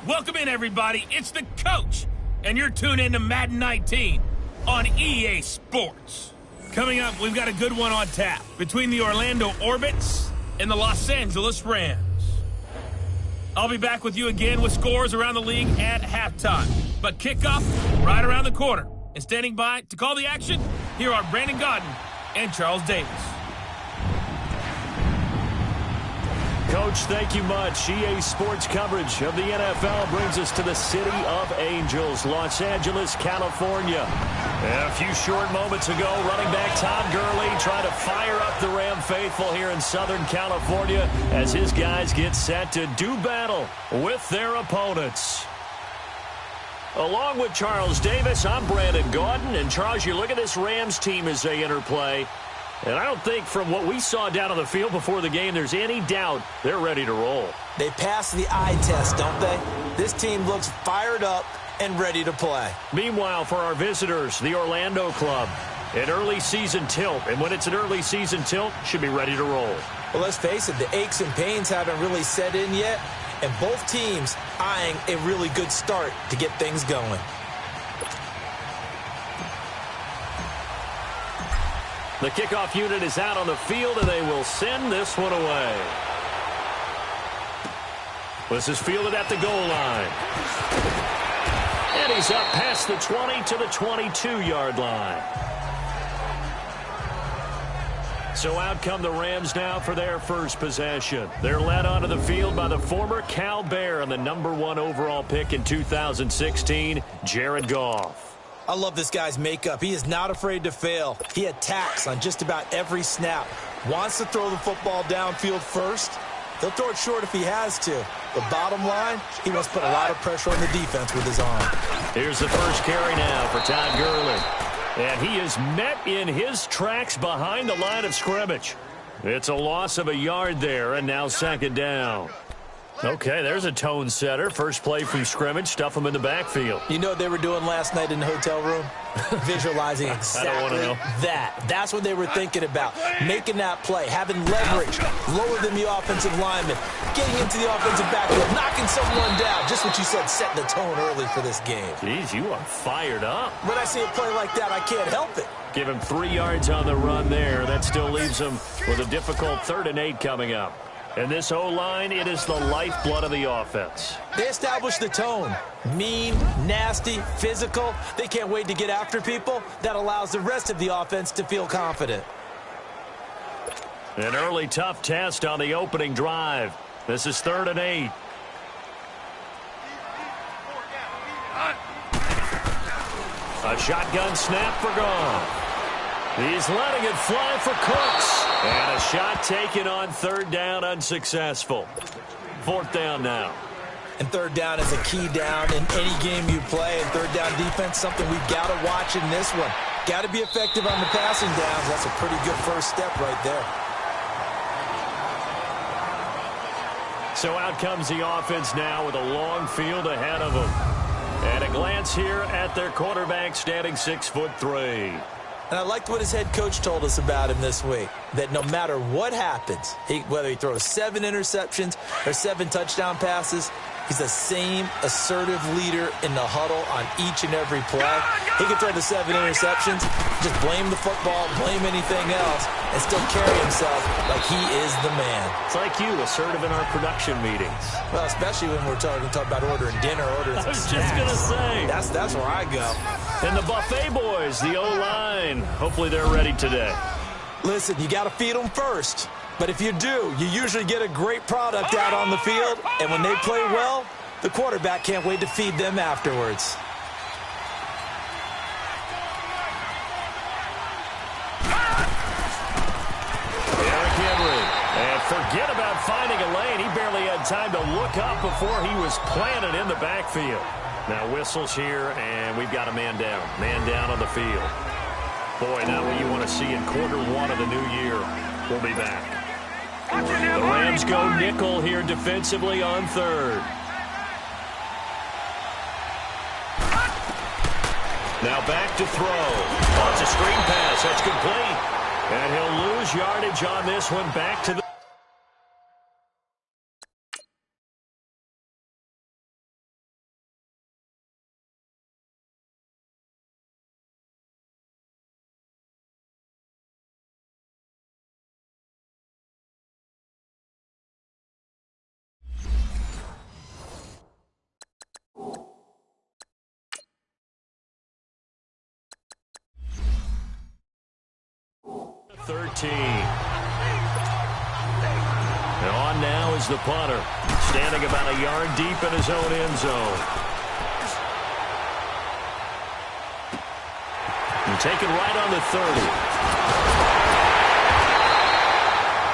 Welcome in, everybody. It's the coach, and you're tuned in to Madden 19 on EA Sports. Coming up, we've got a good one on tap between the Orlando Orbits and the Los Angeles Rams. I'll be back with you again with scores around the league at halftime. But kickoff right around the corner. And standing by to call the action, here are Brandon Godden and Charles Davis. Coach, thank you much. EA Sports coverage of the NFL brings us to the City of Angels, Los Angeles, California. A few short moments ago, running back Todd Gurley trying to fire up the Ram faithful here in Southern California as his guys get set to do battle with their opponents. Along with Charles Davis, I'm Brandon Gaudin. And Charles, you look at this Rams team as they interplay. And I don't think from what we saw down on the field before the game, there's any doubt they're ready to roll. They passed the eye test, don't they? This team looks fired up and ready to play. Meanwhile, for our visitors, the Orlando club, an early season tilt. And when it's an early season tilt, should be ready to roll. Well, let's face it, the aches and pains haven't really set in yet. And both teams eyeing a really good start to get things going. The kickoff unit is out on the field, and they will send this one away. This is fielded at the goal line. And he's up past the 20 to the 22-yard line. So out come the Rams now for their first possession. They're led onto the field by the former Cal Bear and the #1 overall pick in 2016, Jared Goff. I love this guy's makeup. He is not afraid to fail. He attacks on just about every snap. Wants to throw the football downfield first. He'll throw it short if he has to. The bottom line, he wants to put a lot of pressure on the defense with his arm. Here's the first carry now for Todd Gurley. And he is met in his tracks behind the line of scrimmage. It's a loss of a yard there, and now second down. Okay, there's a tone setter. First play from scrimmage, stuff him in the backfield. You know what they were doing last night in the hotel room? Visualizing exactly that. That's what they were thinking about. Making that play, having leverage, lower than the offensive lineman, getting into the offensive backfield, knocking someone down. Just what you said, setting the tone early for this game. Jeez, you are fired up. When I see a play like that, I can't help it. Give him 3 yards on the run there. That still leaves him with a difficult 3rd and 8 coming up. And this O-line, it is the lifeblood of the offense. They established the tone. Mean, nasty, physical. They can't wait to get after people. That allows the rest of the offense to feel confident. An early tough test on the opening drive. This is 3rd and 8. A shotgun snap for Goff. He's letting it fly for Cooks. And a shot taken on third down, unsuccessful. Fourth down now. And third down is a key down in any game you play. And third down defense, something we've got to watch in this one. Got to be effective on the passing downs. That's a pretty good first step right there. So out comes the offense now with a long field ahead of them. And a glance here at their quarterback, standing 6'3". And I liked what his head coach told us about him this week, that no matter what happens, whether he throws 7 interceptions or 7 touchdown passes, he's the same assertive leader in the huddle on each and every play. He can throw the 7 interceptions, just blame the football, blame anything else, and still carry himself like he is the man. It's like you, assertive in our production meetings. Well, especially when we're talking about ordering dinner, ordering I was snacks. just going to say. That's where I go. And the Buffet boys, the O-line, hopefully they're ready today. Listen, you got to feed them first. But if you do, you usually get a great product out on the field. And when they play well, the quarterback can't wait to feed them afterwards. Derrick Henry. And forget about finding a lane. He barely had time to look up before he was planted in the backfield. Now whistles here, and we've got a man down. Man down on the field. Boy, not what you want to see in quarter one of the new year. We'll be back. The Rams go nickel here defensively on third. Now back to throw. Oh, it's a screen pass. That's complete. And he'll lose yardage on this one. Back to the... And on now is the punter, standing about a yard deep in his own end zone. And taken right on the 30.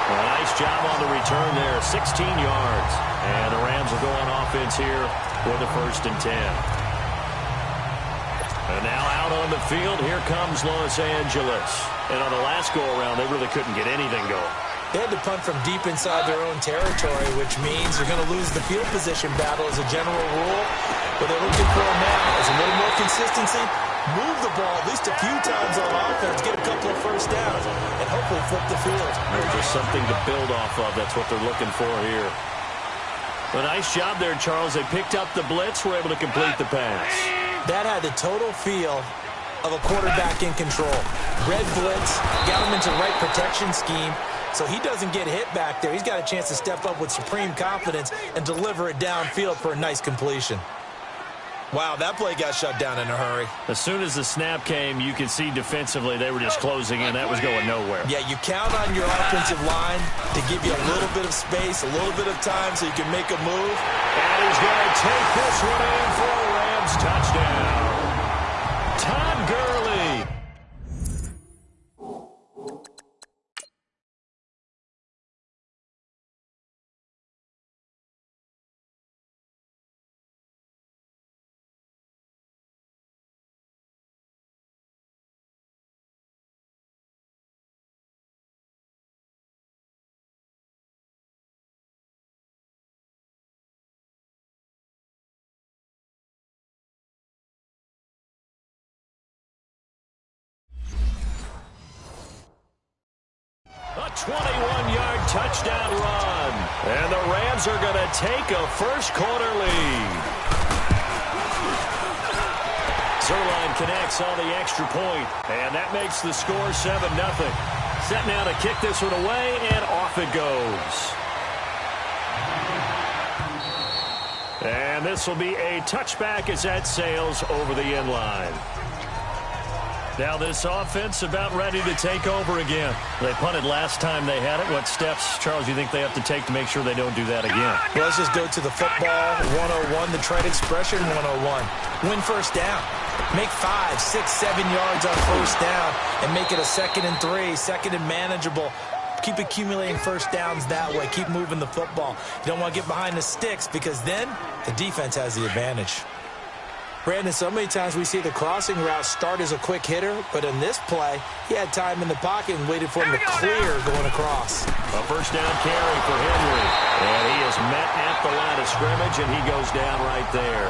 A nice job on the return there, 16 yards. And the Rams will go on offense here with a 1st and 10. And now out on the field, here comes Los Angeles. And on the last go-around, they really couldn't get anything going. They had to punt from deep inside their own territory, which means they're going to lose the field position battle as a general rule. What they're looking for now is a little more consistency, move the ball at least a few times on offense, get a couple of first downs, and hopefully flip the field. There's just something to build off of. That's what they're looking for here. A nice job there, Charles. They picked up the blitz, were able to complete the pass. That had the total feel of a quarterback in control. Red blitz, got him into the right protection scheme, so he doesn't get hit back there. He's got a chance to step up with supreme confidence and deliver it downfield for a nice completion. Wow, that play got shut down in a hurry. As soon as the snap came, you could see defensively they were just closing in. That was going nowhere. Yeah, you count on your offensive line to give you a little bit of space, a little bit of time so you can make a move. And he's going to take this one in for a Rams touchdown. Todd Gurley. A 21-yard touchdown run. And the Rams are going to take a first-quarter lead. Zerline connects on the extra point, and that makes the score 7-0. Set now to kick this one away, and off it goes. And this will be a touchback as that sails over the end line. Now this offense about ready to take over again. They punted last time they had it. What steps, Charles, you think they have to take to make sure they don't do that again? Well, let's just go to the football 101, the trade expression 101. Win first down. Make 5, 6, 7 yards on first down and make it a 2nd and 3, 2nd and manageable. Keep accumulating first downs that way. Keep moving the football. You don't want to get behind the sticks because then the defense has the advantage. Brandon, so many times we see the crossing route start as a quick hitter, but in this play, he had time in the pocket and waited for him to clear going across. A first down carry for Henry. And he is met at the line of scrimmage, and he goes down right there.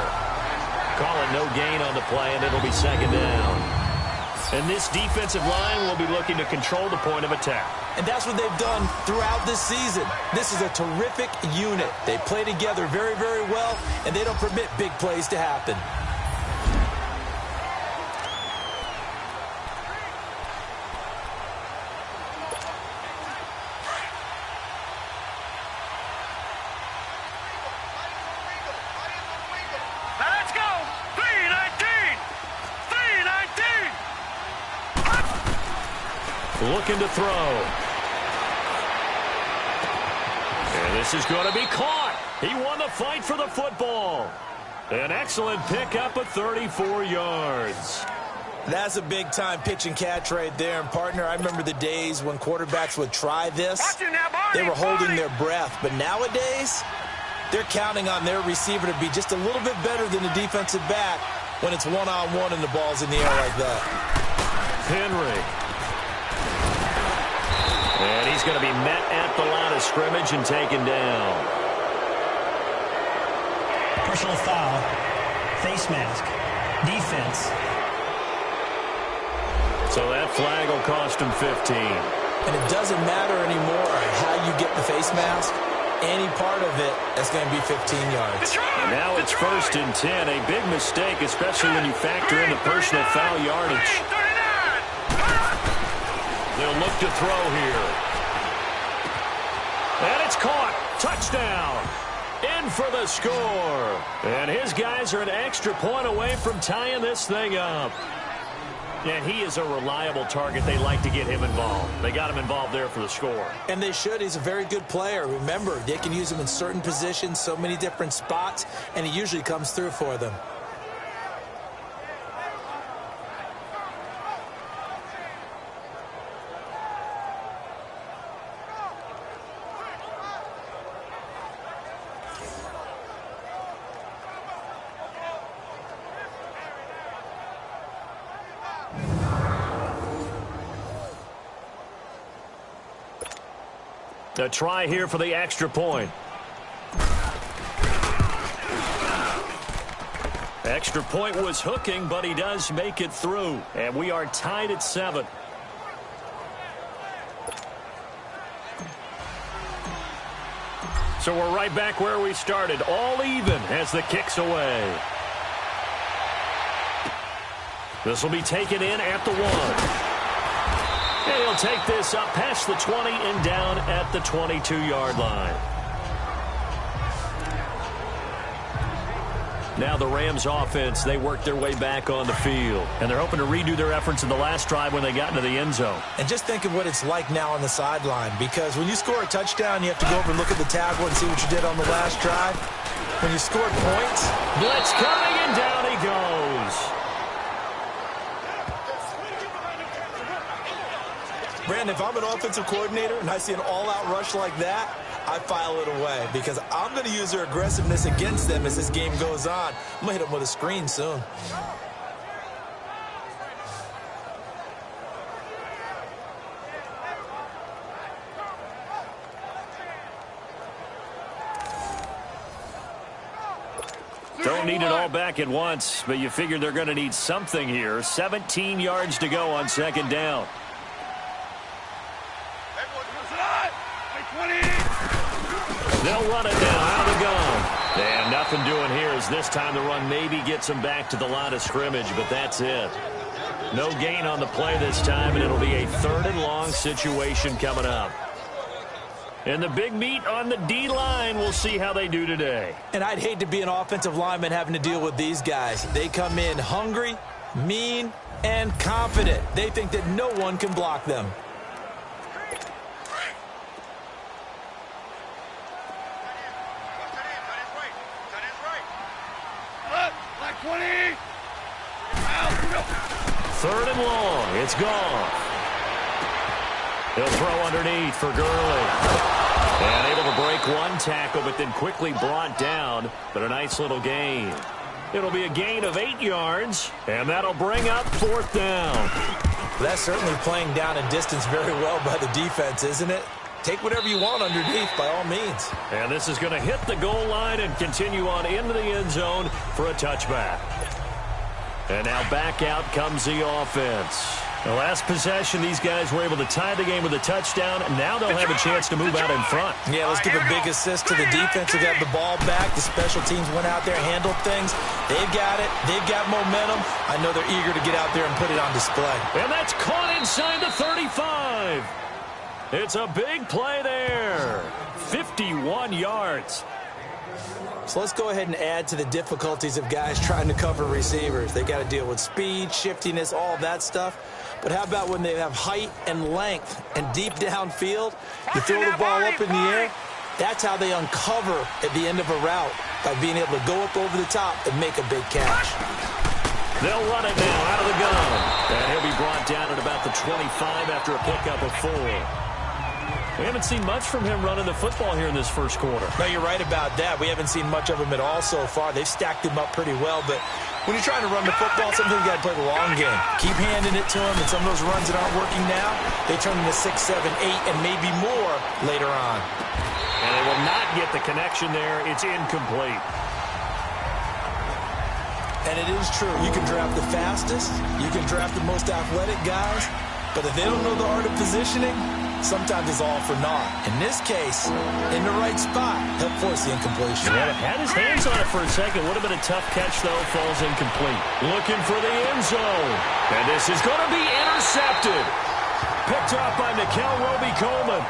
Call it no gain on the play, and it'll be 2nd down. And this defensive line will be looking to control the point of attack. And that's what they've done throughout this season. This is a terrific unit. They play together very, very well, and they don't permit big plays to happen. Looking to throw. And this is going to be caught. He won the fight for the football. An excellent pickup of 34 yards. That's a big-time pitch and catch right there. And, partner, I remember the days when quarterbacks would try this. They were holding their breath. But nowadays, they're counting on their receiver to be just a little bit better than the defensive back when it's one-on-one and the ball's in the air like that. Henry. And he's going to be met at the line of scrimmage and taken down. Personal foul. Face mask. Defense. So that flag will cost him 15. And it doesn't matter anymore how you get the face mask. Any part of it is going to be 15 yards. And now it's 1st and 10. A big mistake, especially when you factor in the personal foul yardage. They'll look to throw here. And it's caught. Touchdown. In for the score. And his guys are an extra point away from tying this thing up. And he is a reliable target. They like to get him involved. They got him involved there for the score. And they should. He's a very good player. Remember, they can use him in certain positions, so many different spots, and he usually comes through for them. A try here for the extra point. Extra point was hooking, but he does make it through. And we are tied at 7. So we're right back where we started. All even as the kick's away. This will be taken in at the 1. And he'll take this up past the 20 and down at the 22-yard line. Now the Rams offense, they work their way back on the field. And they're hoping to redo their efforts in the last drive when they got into the end zone. And just think of what it's like now on the sideline. Because when you score a touchdown, you have to go over and look at the tablet and see what you did on the last drive. When you scored points. Blitz coming, and down he goes. Brandon, if I'm an offensive coordinator and I see an all-out rush like that, I file it away because I'm going to use their aggressiveness against them as this game goes on. I'm going to hit them with a screen soon. Don't need it all back at once, but you figure they're going to need something here. 17 yards to go on 2nd down. They'll run it now out of the gun. And nothing doing here as this time the run maybe gets them back to the line of scrimmage, but that's it. No gain on the play this time, and it'll be a 3rd and long situation coming up. And the big meat on the D-line, we'll see how they do today. And I'd hate to be an offensive lineman having to deal with these guys. They come in hungry, mean, and confident. They think that no one can block them. Third and long. It's gone. He'll throw underneath for Gurley. And able to break one tackle, but then quickly brought down. But a nice little gain. It'll be a gain of 8 yards, and that'll bring up 4th down. That's certainly playing down in distance very well by the defense, isn't it? Take whatever you want underneath, by all means. And this is going to hit the goal line and continue on into the end zone for a touchback. And now back out comes the offense. The last possession, these guys were able to tie the game with a touchdown. Now they'll have a chance to move out in front. Yeah, let's give a big assist to the defense. They got the ball back. The special teams went out there, handled things. They've got it. They've got momentum. I know they're eager to get out there and put it on display. And that's caught inside the 35. It's a big play there. 51 yards. So let's go ahead and add to the difficulties of guys trying to cover receivers. They got to deal with speed, shiftiness, all that stuff. But how about when they have height and length and deep downfield? You throw the ball up in the air. That's how they uncover at the end of a route, by being able to go up over the top and make a big catch. They'll run it now out of the gun. And he'll be brought down at about the 25 after a pickup of 4. We haven't seen much from him running the football here in this first quarter. No, you're right about that. We haven't seen much of him at all so far. They've stacked him up pretty well, but when you're trying to run the football, sometimes you got to play the long game. Keep handing it to him, and some of those runs that aren't working now, they turn into 6, 7, 8, and maybe more later on. And they will not get the connection there. It's incomplete. And it is true. You can draft the fastest. You can draft the most athletic guys. But if they don't know the art of positioning, sometimes it's all for naught. In this case, in the right spot, he'll force the incompletion. Yeah, had his hands on it for a second. Would have been a tough catch, though. Falls incomplete. Looking for the end zone. And this is going to be intercepted. Picked up by McKenzie Coleman.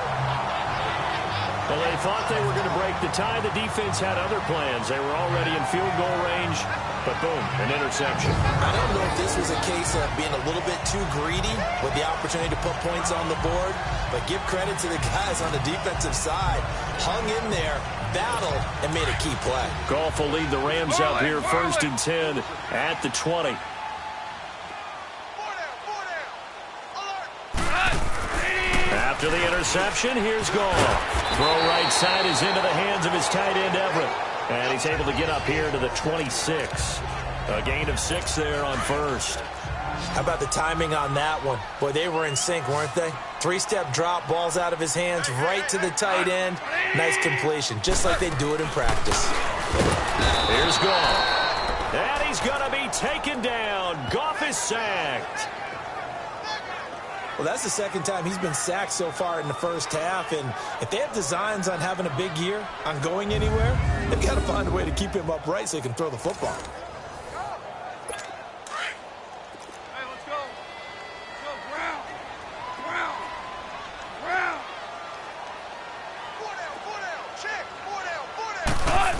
Well, they thought they were going to break the tie. The defense had other plans. They were already in field goal range. But boom, an interception. I don't know if this was a case of being a little bit too greedy with the opportunity to put points on the board, but give credit to the guys on the defensive side. Hung in there, battled, and made a key play. Goff will lead the Rams up here 1st and 10 at the 20. After the interception, here's Goff. Throw right side is into the hands of his tight end, Everett. And he's able to get up here to the 26. A gain of 6 there on 1st. How about the timing on that one? Boy, they were in sync, weren't they? 3-step drop, balls out of his hands, right to the tight end. Nice completion, just like they do it in practice. Here's Goff. And he's going to be taken down. Goff is sacked. Well, that's the second time he's been sacked so far in the first half, and if they have designs on having a big year, on going anywhere, they've got to find a way to keep him upright so he can throw the football. Hey, let's go. Let's go. Ground. Ground. Ground. 4 down. 4 down. Check. 4 down. 4 down.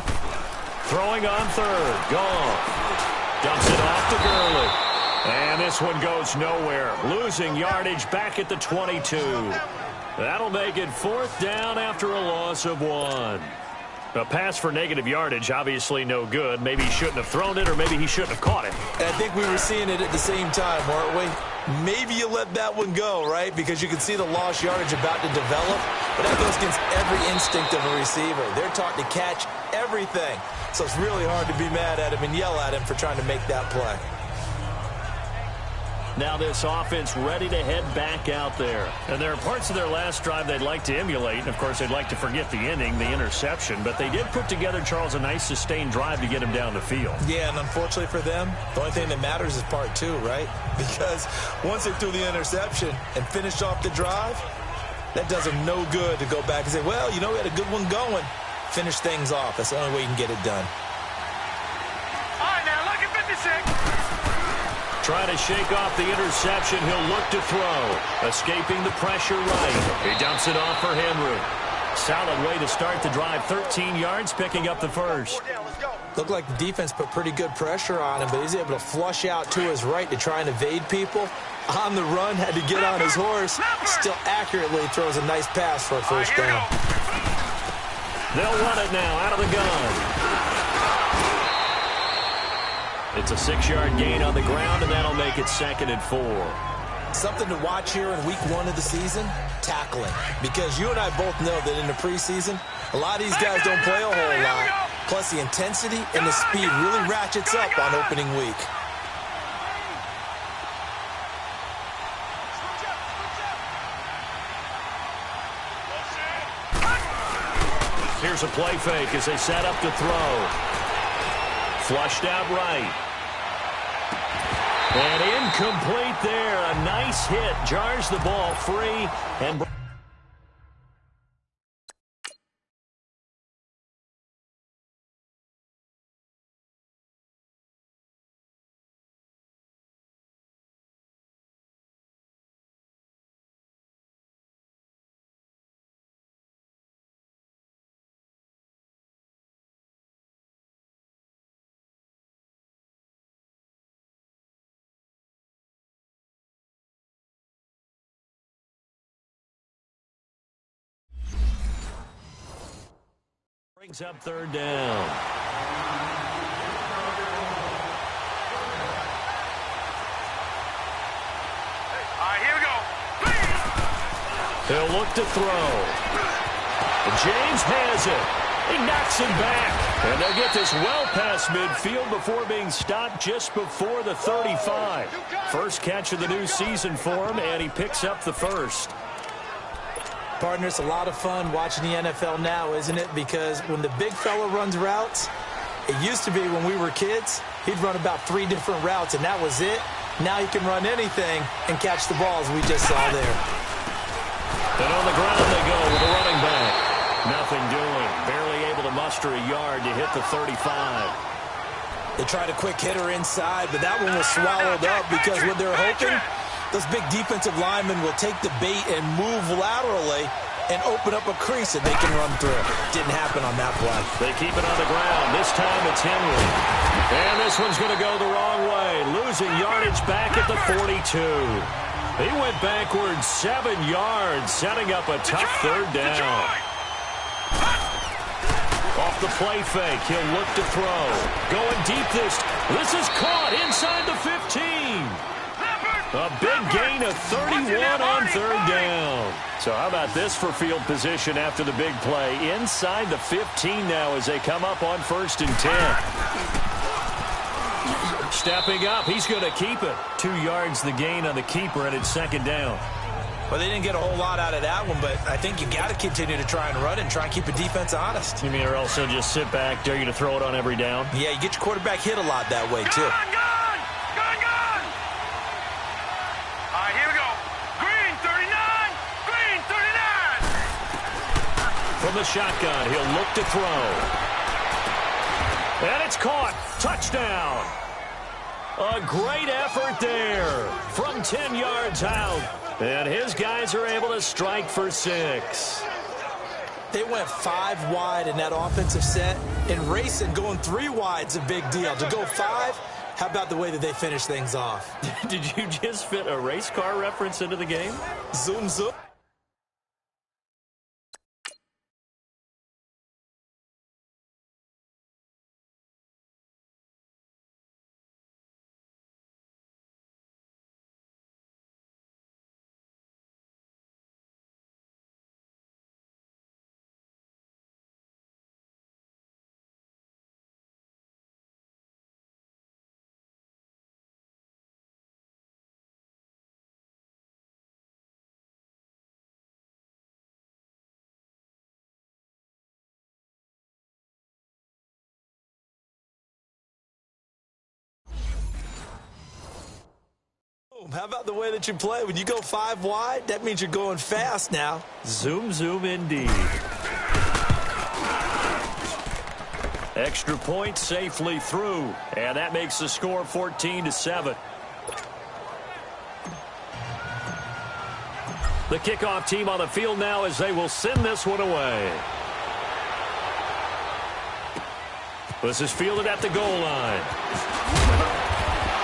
Throwing on 3rd. Goff. Dumps it off to Gurley. And this one goes nowhere. Losing yardage back at the 22. That'll make it 4th down after a loss of 1. A pass for negative yardage, obviously no good. Maybe he shouldn't have thrown it, or maybe he shouldn't have caught it. And I think we were seeing it at the same time, weren't we? Maybe you let that one go, right? Because you can see the lost yardage about to develop. But that goes against every instinct of a receiver. They're taught to catch everything. So it's really hard to be mad at him and yell at him for trying to make that play. Now this offense ready to head back out there. And there are parts of their last drive they'd like to emulate. And, of course, they'd like to forget the ending, the interception. But they did put together, Charles, a nice sustained drive to get him down the field. Yeah, and unfortunately for them, the only thing that matters is part 2, right? Because once they threw the interception and finished off the drive, that does them no good to go back and say, well, you know, we had a good one going. Finish things off. That's the only way you can get it done. All right, now look at 56. Trying to shake off the interception. He'll look to throw. Escaping the pressure right. He dumps it off for Henry. Solid way to start the drive. 13 yards, picking up the first. Looked like the defense put pretty good pressure on him, but he's able to flush out to his right to try and evade people. On the run, had to get on his horse. Still accurately throws a nice pass for a first down. They'll run it now out of the gun. It's a 6-yard gain on the ground, and that'll make it 2nd and 4. Something to watch here in week 1 of the season, tackling. Because you and I both know that in the preseason, a lot of these guys don't play a whole lot. Plus, the intensity and the speed really ratchets up on opening week. Here's a play fake as they set up to throw. Flushed out right. And incomplete there. A nice hit. Jars the ball free. And brings up 3rd down. All right, here we go. He'll look to throw. James has it. He knocks him back. And they'll get this well past midfield before being stopped just before the 35. First catch of the new season for him, and he picks up the first. Partner, it's a lot of fun watching the NFL now, isn't it? Because when the big fella runs routes, it used to be when we were kids, he'd run about 3 different routes, and that was it. Now he can run anything and catch the balls we just saw there. And on the ground they go with a running back. Nothing doing. Barely able to muster a yard to hit the 35. They tried a quick hitter inside, but that one was swallowed up because what they're hoping, those big defensive linemen will take the bait and move laterally and open up a crease that they can run through. Didn't happen on that play. They keep it on the ground. This time it's Henry. And this one's going to go the wrong way. Losing yardage back at the 42. He went backwards 7 yards, setting up a tough 3rd down. Off the play fake, he'll look to throw. Going deep this is caught inside the 15. A big gain of 31 on 3rd down. So how about this for field position after the big play? Inside the 15 now as they come up on 1st and 10. Stepping up, he's going to keep it. 2 yards the gain on the keeper, and it's 2nd down. Well, they didn't get a whole lot out of that one, but I think you got to continue to try and run it and try and keep the defense honest. You mean or else they'll just sit back, dare you to throw it on every down? Yeah, you get your quarterback hit a lot that way, too. All right, here we go. Green 39. Green 39. From the shotgun, he'll look to throw. And it's caught. Touchdown. A great effort there from 10 yards out. And his guys are able to strike for 6. They went 5 wide in that offensive set. And racing, going 3 wide's a big deal. To go 5, how about the way that they finish things off? Did you just fit a race car reference into the game? Zoom, zoom. How about the way that you play? When you go 5 wide, that means you're going fast now. Zoom, zoom indeed. Extra point safely through. And that makes the score 14-7. The kickoff team on the field now as they will send this one away. This is fielded at the goal line.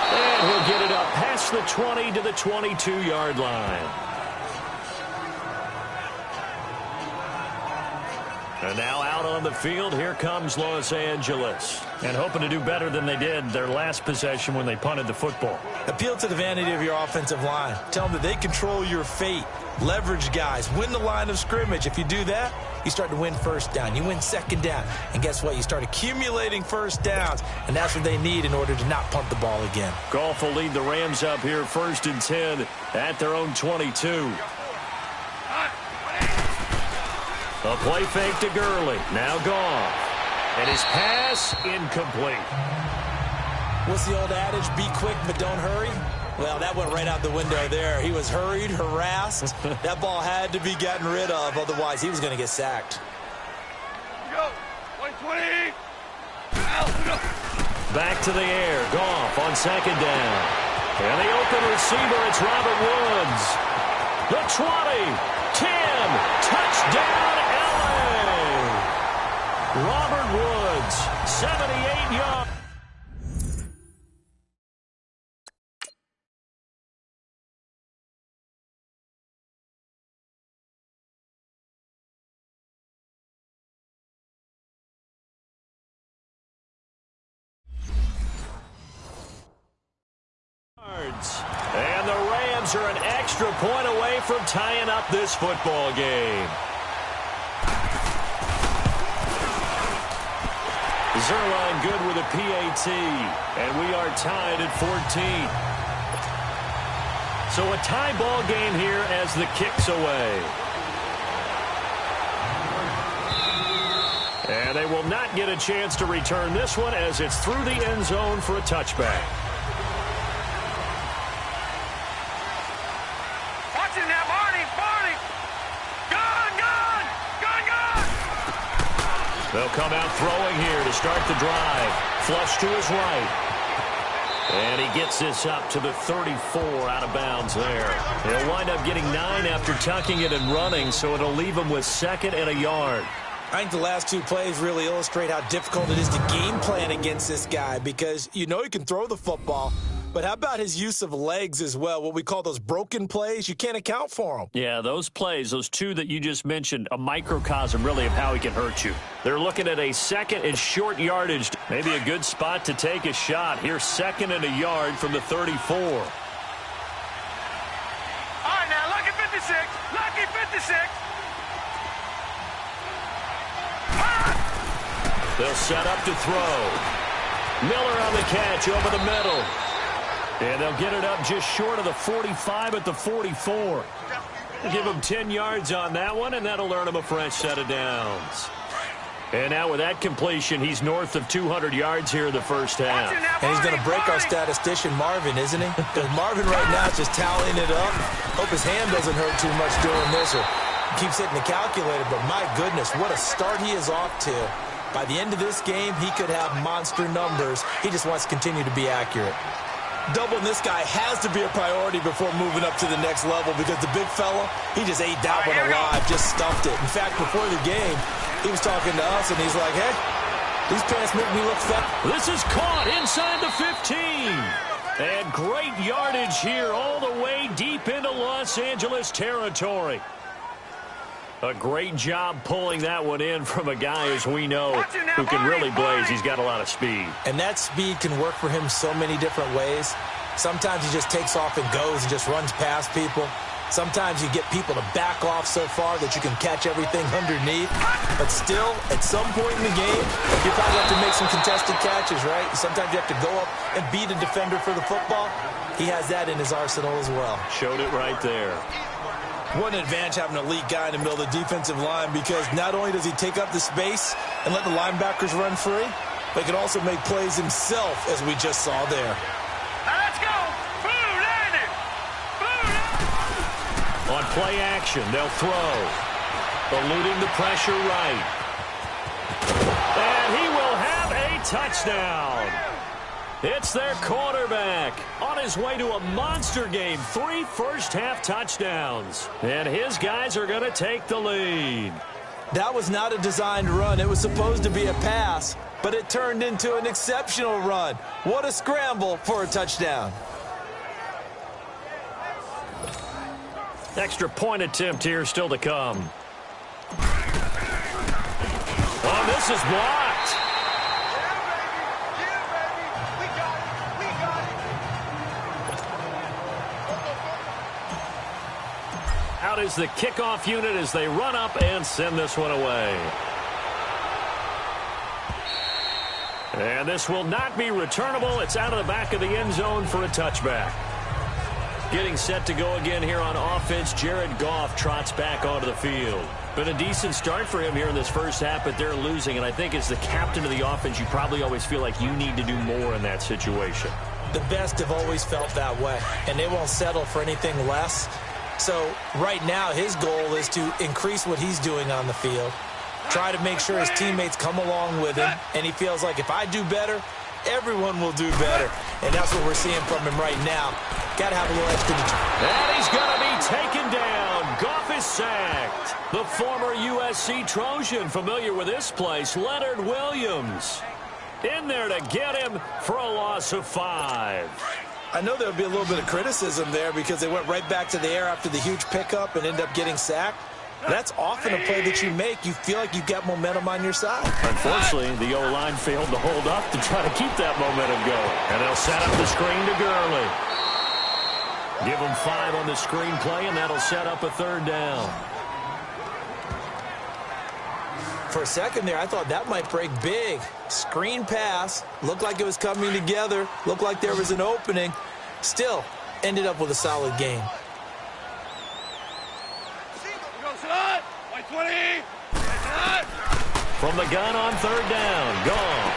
And he'll get it up past the 20 to the 22-yard line. And now out on the field, here comes Los Angeles. And hoping to do better than they did their last possession when they punted the football. Appeal to the vanity of your offensive line. Tell them that they control your fate. Leverage guys. Win the line of scrimmage. If you do that, you start to win first down. You win second down. And guess what? You start accumulating first downs. And that's what they need in order to not punt the ball again. Goff will lead the Rams up here 1st and 10 at their own 22. A play fake to Gurley. Now Goff. And his pass incomplete. What's the old adage? Be quick, but don't hurry. Well, that went right out the window there. He was hurried, harassed. That ball had to be gotten rid of. Otherwise, he was going to get sacked. Go. 120. Back to the air. Goff on 2nd down. And the open receiver, it's Robert Woods. The 20. 10. Touchdown. Robert Woods, 78 yards. And the Rams are an extra point away from tying up this football game. Zerline good with a PAT, and we are tied at 14. So a tie ball game here as the kick's away. And they will not get a chance to return this one as it's through the end zone for a touchback. Watch it now, Barney. They'll come out throwing here to start the drive. Flush to his right. And he gets this up to the 34 out of bounds there. He'll wind up getting 9 after tucking it and running, so it'll leave him with 2nd and a yard. I think the last 2 plays really illustrate how difficult it is to game plan against this guy because you know he can throw the football, but how about his use of legs as well, what we call those broken plays? You can't account for them. Yeah, those plays, those 2 that you just mentioned, a microcosm really of how he can hurt you. They're looking at a 2nd and short yardage. Maybe a good spot to take a shot. Here's 2nd and a yard from the 34. All right, now, lucky 56. Lucky 56. They'll set up to throw. Miller on the catch over the middle. And they'll get it up just short of the 45 at the 44. Give him 10 yards on that one, and that'll earn him a fresh set of downs. And now with that completion, he's north of 200 yards here in the first half. And he's going to break our statistician, Marvin, isn't he? Because Marvin right now is just tallying it up. Hope his hand doesn't hurt too much doing this or keeps hitting the calculator. But my goodness, what a start he is off to. By the end of this game, he could have monster numbers. He just wants to continue to be accurate. Doubling this guy has to be a priority before moving up to the next level because the big fella, he just ate that one alive, just stuffed it. In fact, before the game, he was talking to us, and he's like, hey, these pants make me look fat. This is caught inside the 15. And great yardage here all the way deep into Los Angeles territory. A great job pulling that one in from a guy, as we know, who can really blaze. He's got a lot of speed. And that speed can work for him so many different ways. Sometimes he just takes off and goes and just runs past people. Sometimes you get people to back off so far that you can catch everything underneath. But still, at some point in the game, you probably have to make some contested catches, right? Sometimes you have to go up and beat a defender for the football. He has that in his arsenal as well. Showed it right there. What an advantage having an elite guy in the middle of the defensive line because not only does he take up the space and let the linebackers run free, but he can also make plays himself, as we just saw there. Let's go. Boom, landed. Boom. On play action, they'll throw. Eluding the pressure right. And he will have a touchdown. It's their quarterback on his way to a monster game. 3 first-half touchdowns. And his guys are going to take the lead. That was not a designed run. It was supposed to be a pass, but it turned into an exceptional run. What a scramble for a touchdown. Extra point attempt here still to come. This is blocked. Yeah, baby. We got it. We got it. Out is the kickoff unit as they run up and send this one away. And this will not be returnable. It's out of the back of the end zone for a touchback. Getting set to go again here on offense, Jared Goff trots back onto the field. Been a decent start for him here in this first half, but they're losing. And I think as the captain of the offense, you probably always feel like you need to do more in that situation. The best have always felt that way, and they won't settle for anything less. So right now his goal is to increase what he's doing on the field, try to make sure his teammates come along with him, and he feels like if I do better, everyone will do better. And that's what we're seeing from him right now. Got to have a little extra determination. And he's going to be taken down. Goff is sacked. The former USC Trojan, familiar with this place, Leonard Williams, in there to get him for a loss of 5. I know there'll be a little bit of criticism there because they went right back to the air after the huge pickup and ended up getting sacked. That's often a play that you make. You feel like you've got momentum on your side. Unfortunately, the O-line failed to hold up to try to keep that momentum going. And they'll set up the screen to Gurley. Give him 5 on the screen play, and that'll set up a 3rd down. For a second there, I thought that might break big. Screen pass. Looked like it was coming together. Looked like there was an opening. Still, ended up with a solid game. From the gun on 3rd down, Goff.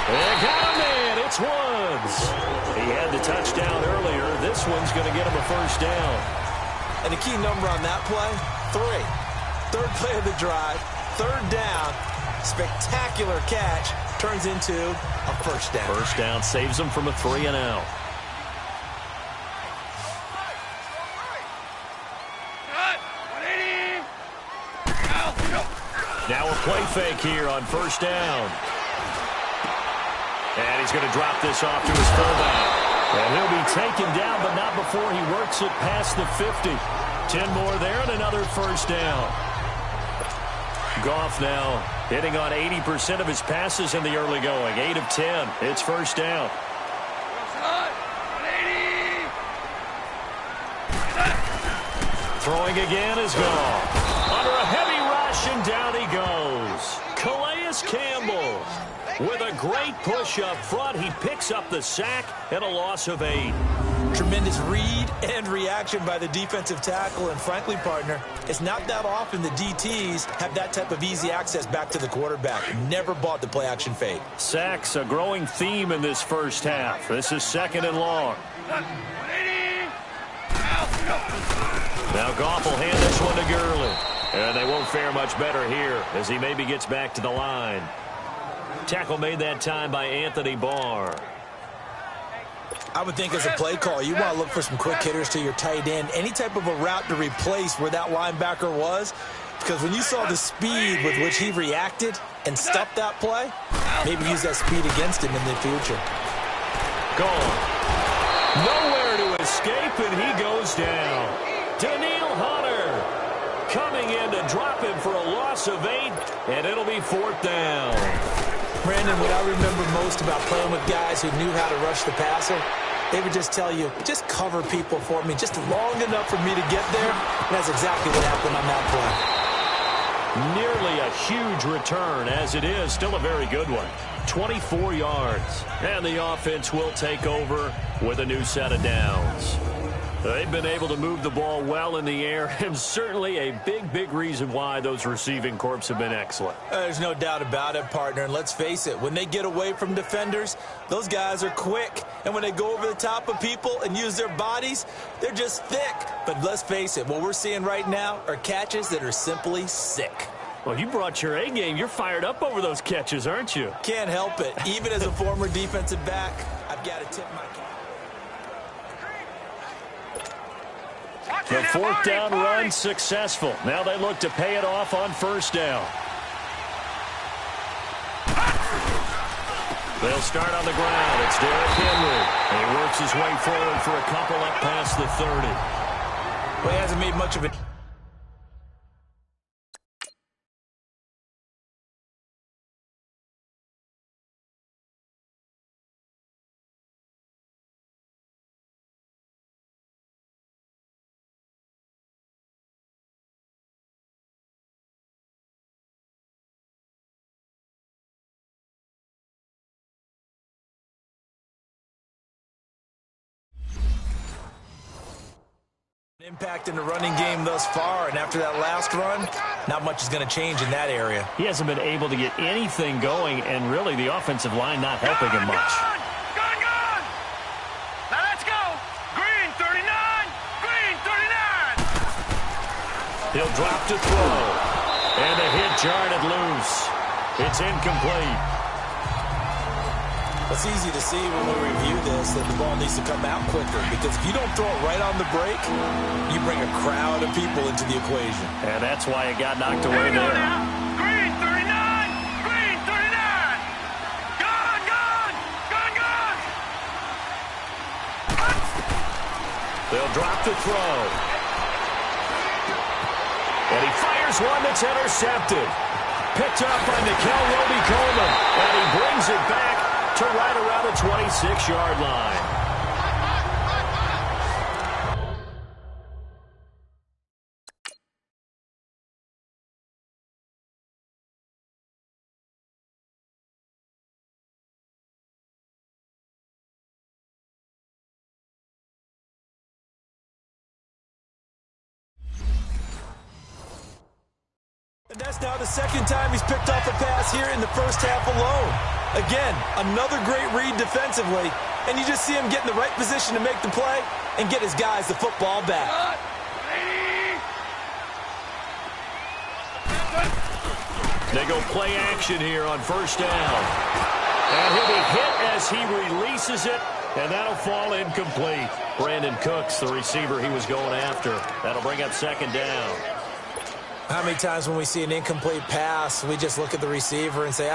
They got him in. It's Woods. He had the touchdown earlier. This one's going to get him a 1st down. And the key number on that play, 3. 3rd play of the drive, 3rd down, spectacular catch, turns into a 1st down. 1st down saves him from a 3 and out. Now a play fake here on 1st down. And he's going to drop this off to his fullback. And he'll be taken down, but not before he works it past the 50. 10 more there and another 1st down. Goff now hitting on 80% of his passes in the early going. 8 of 10. It's 1st down. Throwing again is Goff. Under a heavy rush, and down he goes. Calais Campbell with a great push up front. He picks up the sack and a loss of 8. Tremendous read and reaction by the defensive tackle. And frankly, partner, it's not that often the DTs have that type of easy access back to the quarterback. Never bought the play action fake. Sacks, a growing theme in this first half. This is 2nd and long. Now Goff will hand this one to Gurley. And they won't fare much better here as he maybe gets back to the line. Tackle made that time by Anthony Barr. I would think as a play call, you want to look for some quick hitters to your tight end. Any type of a route to replace where that linebacker was. Because when you saw the speed with which he reacted and stuffed that play, maybe use that speed against him in the future. Gone. Nowhere to escape, and he goes down. Daniil Hunter coming in to drop him for a loss of 8, and it'll be 4th down. Brandon, what I remember most about playing with guys who knew how to rush the passer, they would just tell you, just cover people for me, just long enough for me to get there. And that's exactly what happened on that play. Nearly a huge return, as it is still a very good one. 24 yards. And the offense will take over with a new set of downs. They've been able to move the ball well in the air, and certainly a big reason why those receiving corps have been excellent. There's no doubt about it, partner. And let's face it, when they get away from defenders, those guys are quick. And when they go over the top of people and use their bodies, they're just thick. But let's face it, what we're seeing right now are catches that are simply sick. Well, you brought your A game. You're fired up over those catches, aren't you? Can't help it. Even as a former defensive back, I've got to tip my cap. The 4th down run successful. Now they look to pay it off on 1st down. They'll start on the ground. It's Derrick Henry. And he works his way forward for a couple up past the 30. Well, he hasn't made much of it. Impact in the running game thus far, and after that last run, not much is going to change in that area. He hasn't been able to get anything going, and really the offensive line not helping him much. Gone! Now let's go! Green 39! Green 39! He'll drop to throw, and the hit jarred loose. It's incomplete. It's easy to see when we review this that the ball needs to come out quicker, because if you don't throw it right on the break, you bring a crowd of people into the equation. And that's why it got knocked away there. Green 39! Green 39! Gone! They'll drop the throw. And he fires one that's intercepted. Picked up by McKenzie Coleman, and he brings it back to right around the 26-yard line. And that's now the second time he's picked off a pass here in the first half alone. Again, another great read defensively, and you just see him get in the right position to make the play and get his guys the football back. They go play action here on first down. And he'll be hit as he releases it, and that'll fall incomplete. Brandon Cooks, the receiver he was going after. That'll bring up second down. How many times when we see an incomplete pass, we just look at the receiver and say,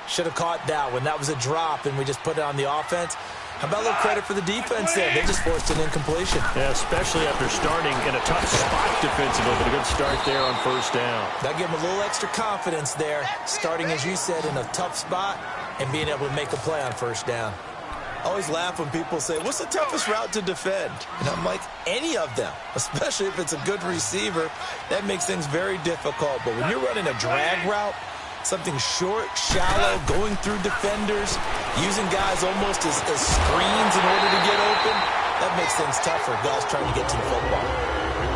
should have caught that one. That was a drop, and we just put it on the offense. How about a little credit for the defense there? They just forced an incompletion. Yeah, especially after starting in a tough spot defensively, but a good start there on first down. That gave him a little extra confidence there, starting, as you said, in a tough spot and being able to make a play on first down. I always laugh when people say, what's the toughest route to defend? And I'm like, any of them, especially if it's a good receiver. That makes things very difficult. But when you're running a drag route, something short, shallow, going through defenders, using guys almost as screens in order to get open, that makes things tough for guys trying to get to the football.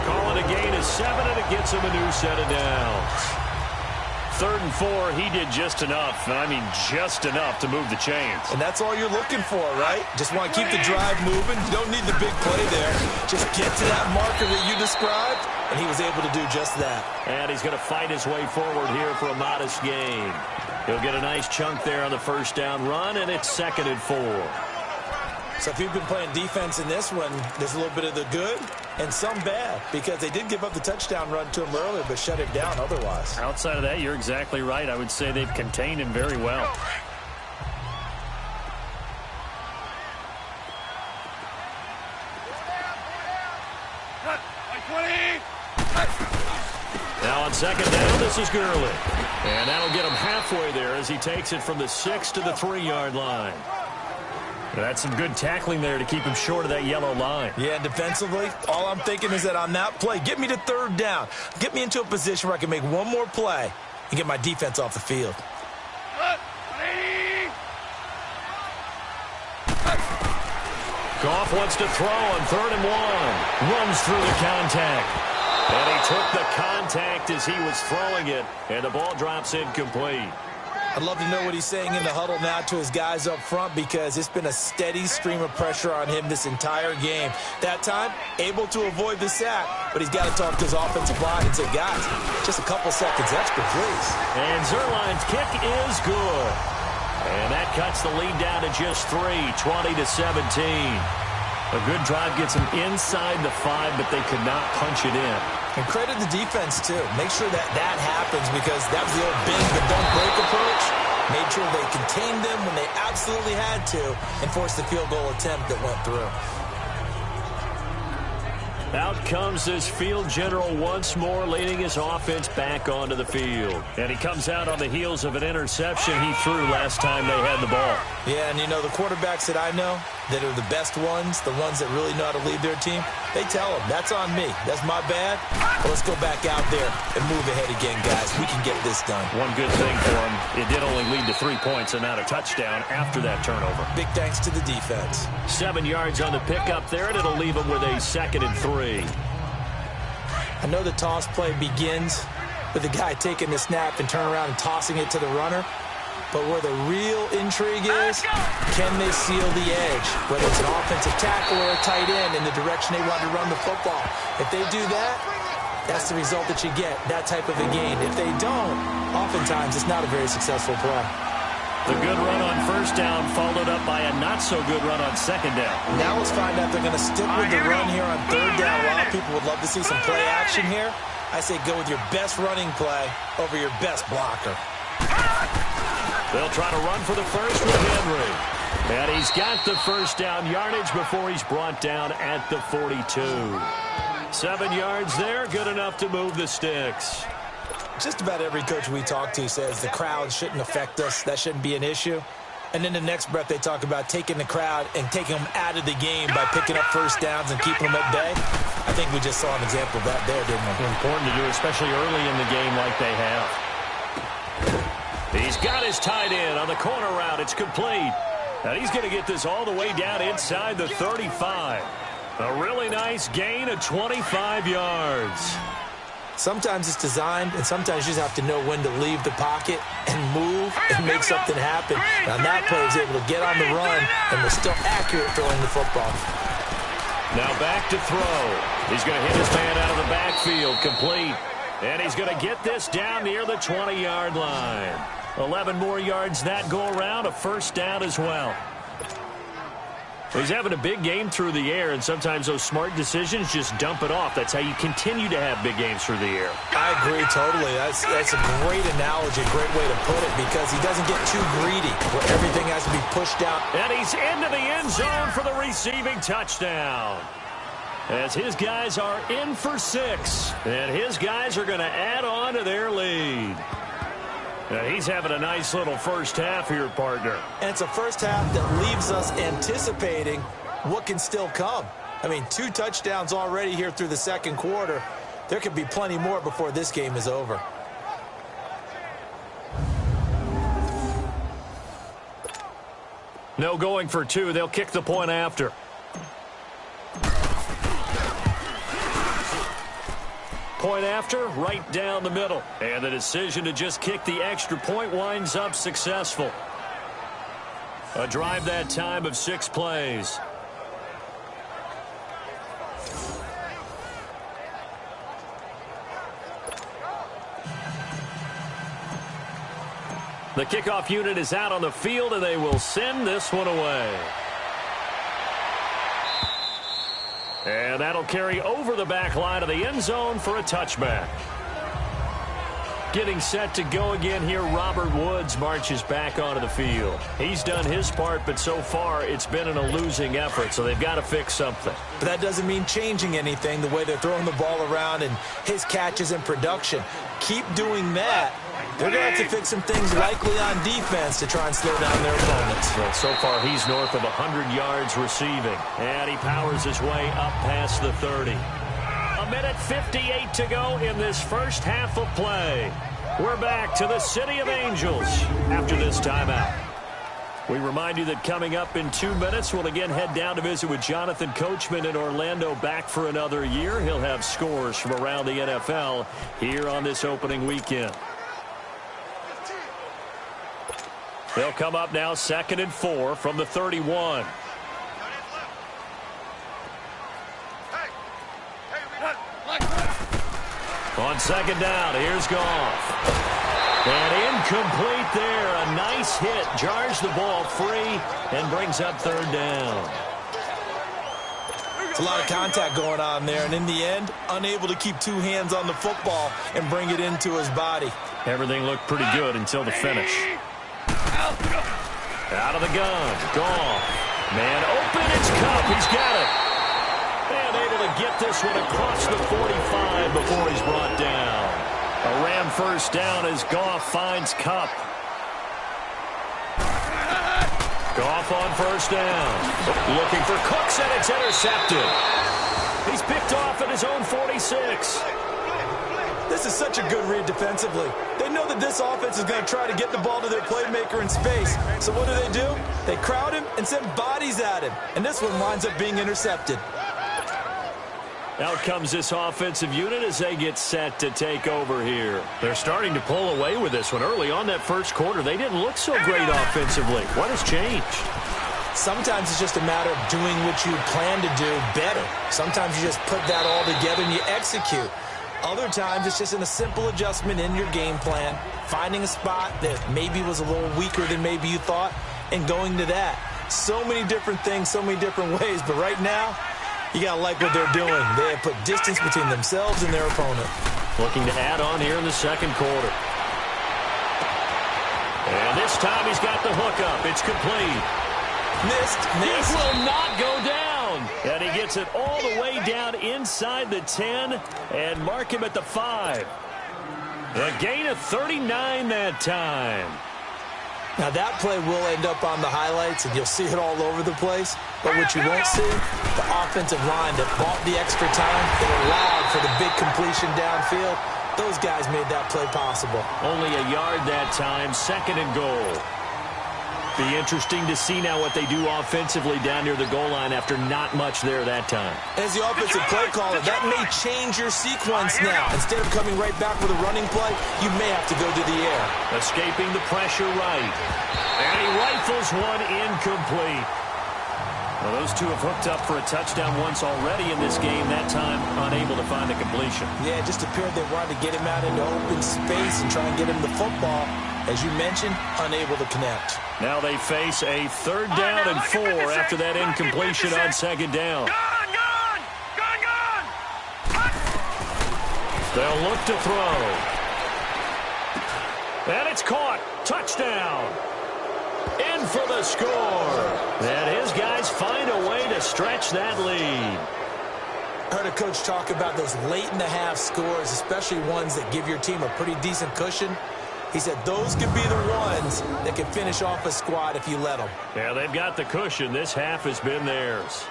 Calling a gain of 7, and it gets him a new set of downs. 3rd and 4, he did just enough, and I mean just enough to move the chains. And that's all you're looking for, right? Just want to keep the drive moving. You don't need the big play there. Just get to that marker that you described, and he was able to do just that. And he's going to fight his way forward here for a modest gain. He'll get a nice chunk there on the first down run, and it's 2nd and 4. So if you've been playing defense in this one, there's a little bit of the good and some bad, because they did give up the touchdown run to him earlier, but shut him down otherwise. Outside of that, you're exactly right. I would say they've contained him very well. Now on 2nd down, this is Gurley. And that'll get him halfway there as he takes it from the 6 to the 3-yard line. That's some good tackling there to keep him short of that yellow line. Yeah, defensively, all I'm thinking is that on that play, get me to 3rd down. Get me into a position where I can make one more play and get my defense off the field. Goff wants to throw on 3rd and 1. Runs through the contact. And he took the contact as he was throwing it, and the ball drops incomplete. I'd love to know what he's saying in the huddle now to his guys up front, because it's been a steady stream of pressure on him this entire game. That time, able to avoid the sack, but he's got to talk to his offensive line and say, guys, just a couple seconds extra, please. And Zerline's kick is good. And that cuts the lead down to just 3, 20-17. A good drive gets them inside the 5, but they could not punch it in. And credit the defense, too. Make sure that that happens, because that was the old bend but don't break approach. Made sure they contained them when they absolutely had to and forced the field goal attempt that went through. Out comes this field general once more, leading his offense back onto the field. And he comes out on the heels of an interception he threw last time they had the ball. Yeah, and you know, the quarterbacks that I know that are the best ones, the ones that really know how to lead their team, they tell them, that's on me. That's my bad. But let's go back out there and move ahead again, guys. We can get this done. One good thing for him, it did only lead to 3 points and not a touchdown after that turnover. Big thanks to the defense. 7 yards on the pickup there, and it'll leave him with a 2nd and 3. I know the toss play begins with the guy taking the snap and turn around and tossing it to the runner. But where the real intrigue is, can they seal the edge? Whether it's an offensive tackle or a tight end in the direction they want to run the football. If they do that, that's the result that you get, that type of a gain. If they don't, oftentimes it's not a very successful play. The good run on first down followed up by a not-so-good run on second down. Now let's find out if they're going to stick with the run here on third down. A lot of people would love to see some play action here. I say go with your best running play over your best blocker. They'll try to run for the first with Henry. And he's got the first down yardage before he's brought down at the 42. 7 yards there, good enough to move the sticks. Just about every coach we talk to says the crowd shouldn't affect us. That shouldn't be an issue. And in the next breath, they talk about taking the crowd and taking them out of the game by picking up first downs and keeping them at bay. I think we just saw an example of that there, didn't we? Important to do, especially early in the game like they have. He's got his tight end on the corner route. It's complete. And he's going to get this all the way down inside the 35. A really nice gain of 25 yards. Sometimes it's designed, and sometimes you just have to know when to leave the pocket and move and make something happen. Now, that player is able to get on the run and was still accurate throwing the football. Now back to throw. He's going to hit his man out of the backfield, complete. And he's going to get this down near the 20-yard line. 11 more yards that go around, a first down as well. He's having a big game through the air, and sometimes those smart decisions just dump it off. That's how you continue to have big games through the air. I agree totally. That's a great analogy, a great way to put it, because he doesn't get too greedy where everything has to be pushed out. And he's into the end zone for the receiving touchdown. As his guys are in for 6, and his guys are going to add on to their lead. Now he's having a nice little first half here, partner. And it's a first half that leaves us anticipating what can still come. I mean, 2 touchdowns already here through the second quarter. There could be plenty more before this game is over. No going for 2. They'll kick the point after. Point after, right down the middle. And the decision to just kick the extra point winds up successful. A drive that time of 6 plays. The kickoff unit is out on the field, and they will send this one away. And that'll carry over the back line of the end zone for a touchback. Getting set to go again here, Robert Woods marches back onto the field. He's done his part, but so far it's been in a losing effort, so they've got to fix something. But that doesn't mean changing anything, the way they're throwing the ball around and his catches and production. Keep doing that. They're going to have to fix some things likely on defense to try and slow down their opponents. Well, so far he's north of 100 yards receiving. And he powers his way up past the 30. A minute 58 to go in this first half of play. We're back to the City of Angels after this timeout. We remind you that coming up in 2 minutes, we'll again head down to visit with Jonathan Coachman in Orlando, back for another year. He'll have scores from around the NFL here on this opening weekend. They'll come up now 2nd and 4 from the 31. On 2nd down, here's Goff. And incomplete there. A nice hit. Jars the ball free and brings up 3rd down. It's a lot of contact going on there, and in the end, unable to keep 2 hands on the football and bring it into his body. Everything looked pretty good until the finish. Out of the gun. Goff. Man open. It's Cup. He's got it. And able to get this one across the 45 before he's brought down. A Ram first down as Goff finds Cup. Goff on first down. Looking for Cooks, and it's intercepted. He's picked off at his own 46. This is such a good read defensively. They know that this offense is going to try to get the ball to their playmaker in space. So what do? They crowd him and send bodies at him. And this one winds up being intercepted. Out comes this offensive unit as they get set to take over here. They're starting to pull away with this one. Early on that first quarter, they didn't look so great offensively. What has changed? Sometimes it's just a matter of doing what you plan to do better. Sometimes you just put that all together and you execute. Other times it's just in a simple adjustment in your game plan, finding a spot that maybe was a little weaker than maybe you thought, and going to that. So many different things, so many different ways, but right now, you got to like what they're doing. They have put distance between themselves and their opponent. Looking to add on here in the second quarter. And this time he's got the hook up. It's complete. Missed. This will not go down. And he gets it all the way down inside the 10 and mark him at the 5. A gain of 39 that time. Now, that play will end up on the highlights, and you'll see it all over the place. But what you won't see, the offensive line that bought the extra time, that allowed for the big completion downfield, those guys made that play possible. Only a yard that time, second and goal. Be interesting to see now what they do offensively down near the goal line after not much there that time. As the offensive play caller, that may change your sequence now. Instead of coming right back with a running play, you may have to go to the air. Escaping the pressure right. And he rifles one incomplete. Well, those two have hooked up for a touchdown once already in this game. That time, unable to find a completion. Yeah, it just appeared they wanted to get him out into open space and try and get him the football. As you mentioned, unable to connect. Now they face a third down and 4 after that incompletion on second down. They'll look to throw. And it's caught. Touchdown. In for the score. And his guys find a way to stretch that lead. I heard a coach talk about those late-in-the-half scores, especially ones that give your team a pretty decent cushion. He said those could be the ones that can finish off a squad if you let them. Yeah, they've got the cushion. This half has been theirs.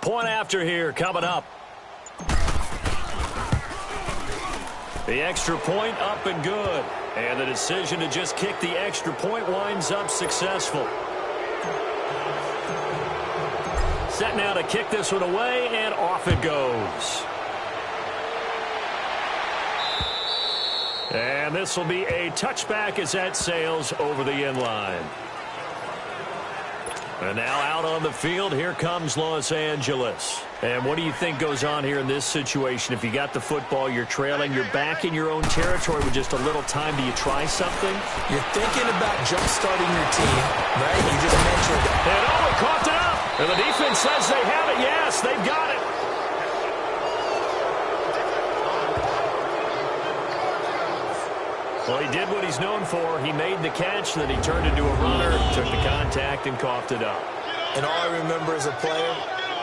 Point after here coming up. The extra point up and good. And the decision to just kick the extra point winds up successful. Set now to kick this one away, and off it goes. And this will be a touchback as that sails over the end line. And now out on the field, here comes Los Angeles. And what do you think goes on here in this situation? If you got the football, you're trailing, you're back in your own territory with just a little time. Do you try something? You're thinking about jump-starting your team, right? You just mentioned it. And oh, it coughed it up. And the defense says they have it. Yes, they've got it. Well, he did what he's known for. He made the catch, then he turned into a runner, took the contact, and coughed it up. And all I remember as a player,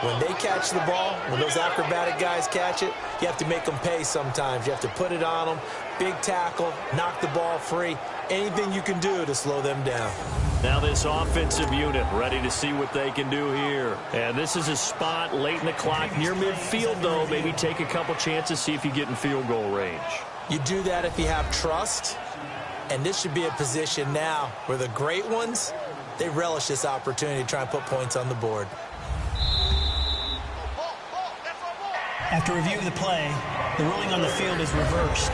when they catch the ball, when those acrobatic guys catch it, you have to make them pay sometimes. You have to put it on them, big tackle, knock the ball free, anything you can do to slow them down. Now this offensive unit ready to see what they can do here. And this is a spot late in the clock near midfield, though. Maybe take a couple chances, see if you get in field goal range. You do that if you have trust, and this should be a position now where the great ones, they relish this opportunity to try and put points on the board. After review of the play, the ruling on the field is reversed.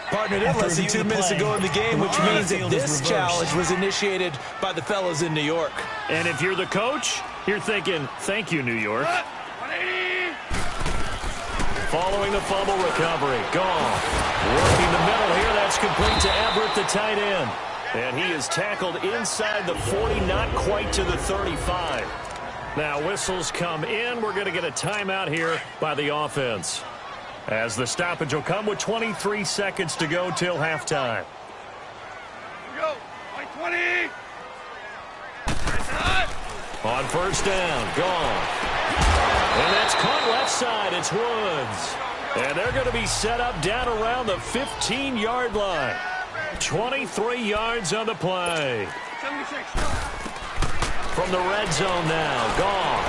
Partner, there's less than 2 minutes to go in the game, which means that this challenge was initiated by the fellows in New York. And if you're the coach, you're thinking, thank you, New York. Following the fumble recovery. Gone. Working the middle here. That's complete to Everett, the tight end. And he is tackled inside the 40, not quite to the 35. Now whistles come in. We're going to get a timeout here by the offense, as the stoppage will come with 23 seconds to go till halftime. Here we go. 20. On first down. Gone. And that's caught left side. It's Woods. And they're going to be set up down around the 15-yard line. 23 yards on the play. 76. From the red zone now. Gone.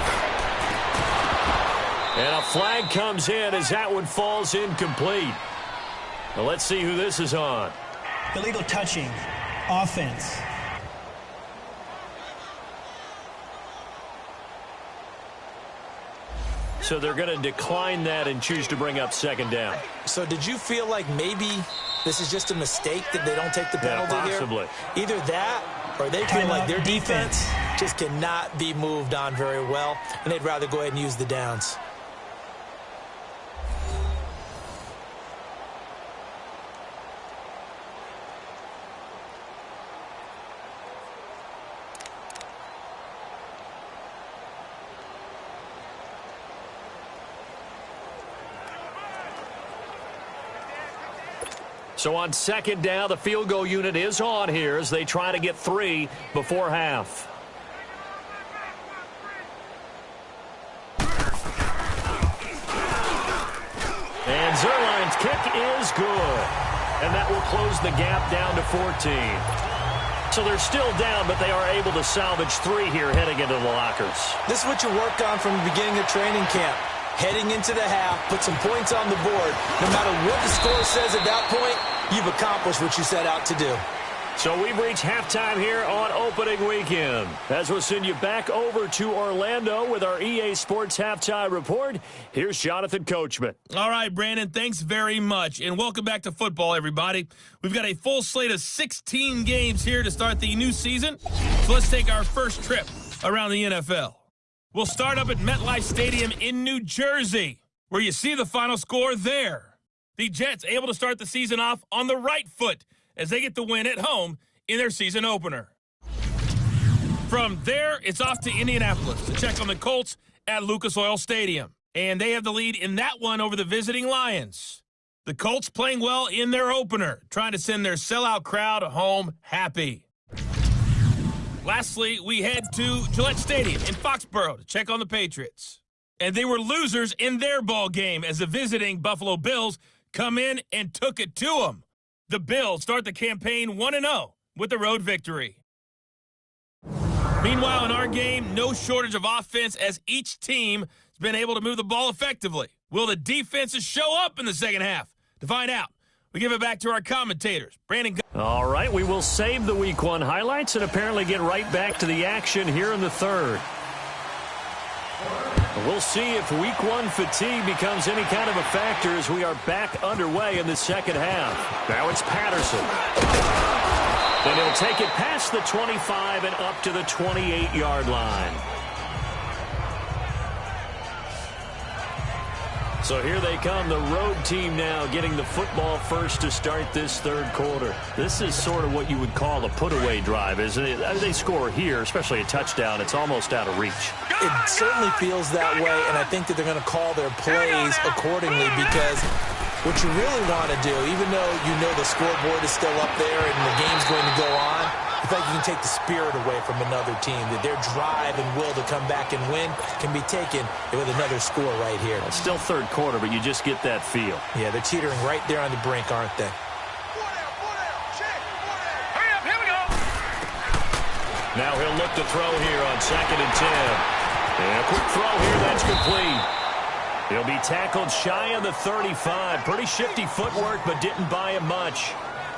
And a flag comes in as that one falls incomplete. Well, let's see who this is on. Illegal touching. Offense. So they're going to decline that and choose to bring up second down. So did you feel like maybe this is just a mistake that they don't take the penalty possibly here? Either that or they feel like their defense just cannot be moved on very well, and they'd rather go ahead and use the downs. So on second down, the field goal unit is on here as they try to get 3 before half. And Zerline's kick is good. And that will close the gap down to 14. So they're still down, but they are able to salvage 3 here heading into the lockers. This is what you worked on from the beginning of training camp. Heading into the half, put some points on the board. No matter what the score says at that point, you've accomplished what you set out to do. So we've reached halftime here on opening weekend. As we'll send you back over to Orlando with our EA Sports Halftime Report, here's Jonathan Coachman. All right, Brandon, thanks very much. And welcome back to football, everybody. We've got a full slate of 16 games here to start the new season. So let's take our first trip around the NFL. We'll start up at MetLife Stadium in New Jersey, where you see the final score there. The Jets able to start the season off on the right foot as they get the win at home in their season opener. From there, it's off to Indianapolis to check on the Colts at Lucas Oil Stadium. And they have the lead in that one over the visiting Lions. The Colts playing well in their opener, trying to send their sellout crowd home happy. Lastly, we head to Gillette Stadium in Foxborough to check on the Patriots. And they were losers in their ball game as the visiting Buffalo Bills come in and took it to them. The Bills start the campaign 1-0 with the road victory. Meanwhile, in our game, no shortage of offense as each team has been able to move the ball effectively. Will the defenses show up in the second half? To find out, we give it back to our commentators. Brandon. All right, we will save the Week 1 highlights and apparently get right back to the action here in the third. We'll see if Week 1 fatigue becomes any kind of a factor as we are back underway in the second half. Now it's Patterson. And he'll take it past the 25 and up to the 28-yard line. So here they come, the road team now getting the football first to start this third quarter. This is sort of what you would call a put-away drive, isn't it? As they score here, especially a touchdown, it's almost out of reach. It certainly feels that way, and I think that they're going to call their plays accordingly because what you really want to do, even though you know the scoreboard is still up there and the game's going to go on, I feel like you can take the spirit away from another team, that their drive and will to come back and win can be taken with another score right here. It's still third quarter, but you just get that feel. Yeah, they're teetering right there on the brink, aren't they? Hurry up, here we go. Now he'll look to throw here on 2nd and 10. And a quick throw here, that's complete. He'll be tackled shy of the 35. Pretty shifty footwork, but didn't buy him much.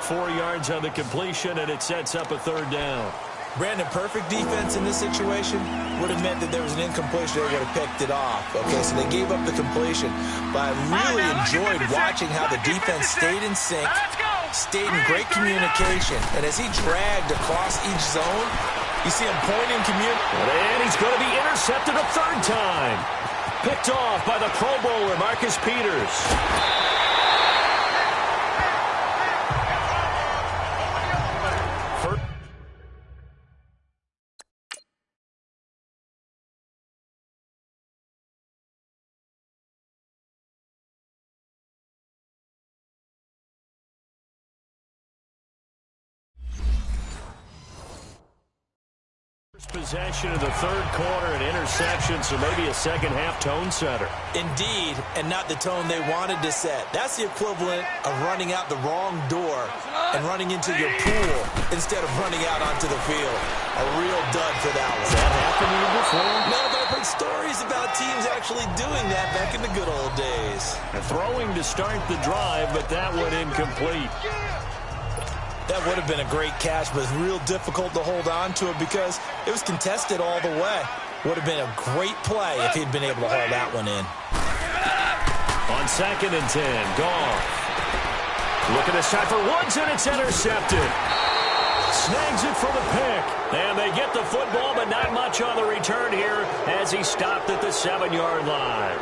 4 yards on the completion, and it sets up a third down. Brandon, perfect defense in this situation would have meant that there was an incompletion. They would have picked it off. Okay, so they gave up the completion. But I really enjoyed watching how the defense stayed in sync, stayed in great communication. And as he dragged across each zone, you see him pointing And he's going to be intercepted a third time. Picked off by the Pro Bowler, Marcus Peters. Possession of the third quarter, an interception, so maybe a second-half tone setter. Indeed, and not the tone they wanted to set. That's the equivalent of running out the wrong door and running into your pool instead of running out onto the field. A real dud for that one. Has that happened to you before? No, but I've heard stories about teams actually doing that back in the good old days. Throwing to start the drive, but that one incomplete. That would have been a great catch, but it's real difficult to hold on to it because it was contested all the way. Would have been a great play if he'd been able to hold that one in. On 2nd and 10, Goff. Looking to shot for Woods, and it's intercepted. Snags it for the pick. And they get the football, but not much on the return here as he stopped at the 7-yard line.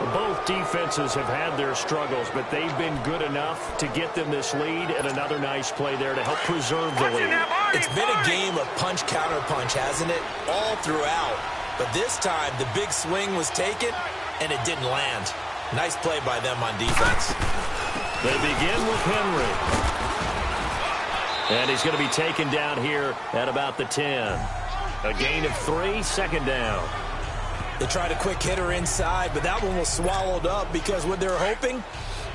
Both defenses have had their struggles, but they've been good enough to get them this lead, and another nice play there to help preserve the lead. It's been a game of punch-counter-punch, hasn't it? All throughout. But this time, the big swing was taken, and it didn't land. Nice play by them on defense. They begin with Henry. And he's going to be taken down here at about the 10. A gain of 3, second down. They tried a quick hitter inside, but that one was swallowed up because what they're hoping,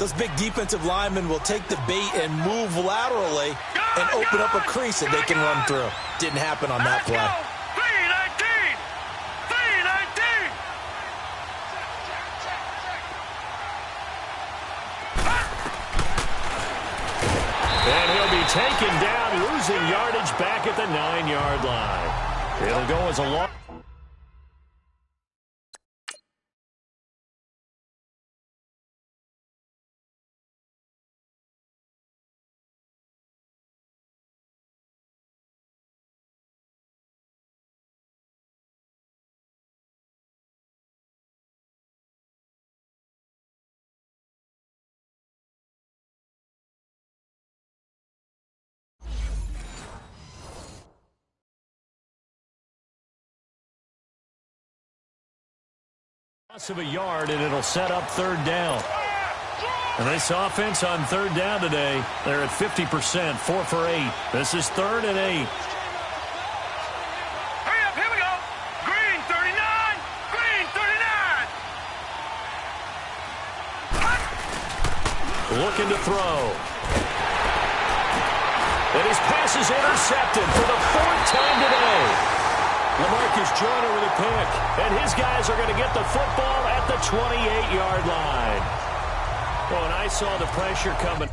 those big defensive linemen will take the bait and move laterally and open up a crease that they can run through. Didn't happen on that play. 319! 319! And he'll be taken down, losing yardage back at the 9-yard line. It'll go as a long... of a yard, and it'll set up third down. And this offense on third down today, they're at 50%, 4 for 8. This is 3rd and 8. Hurry up, here we go. Green 39, green 39. Looking to throw. And his pass is intercepted for the 4th time today. pick. And his guys are going to get the football at the 28-yard line. Oh, and I saw the pressure coming.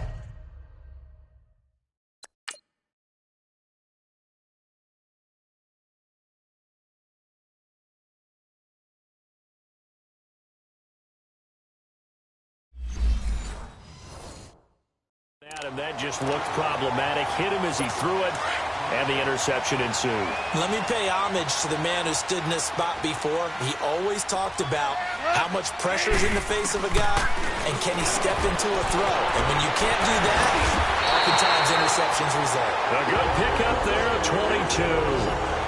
And that just looked problematic. Hit him as he threw it, and the interception ensued. Let me pay homage to the man who stood in this spot before. He always talked about how much pressure is in the face of a guy, and can he step into a throw. And when you can't do that, oftentimes interceptions result. A good pickup there at 22.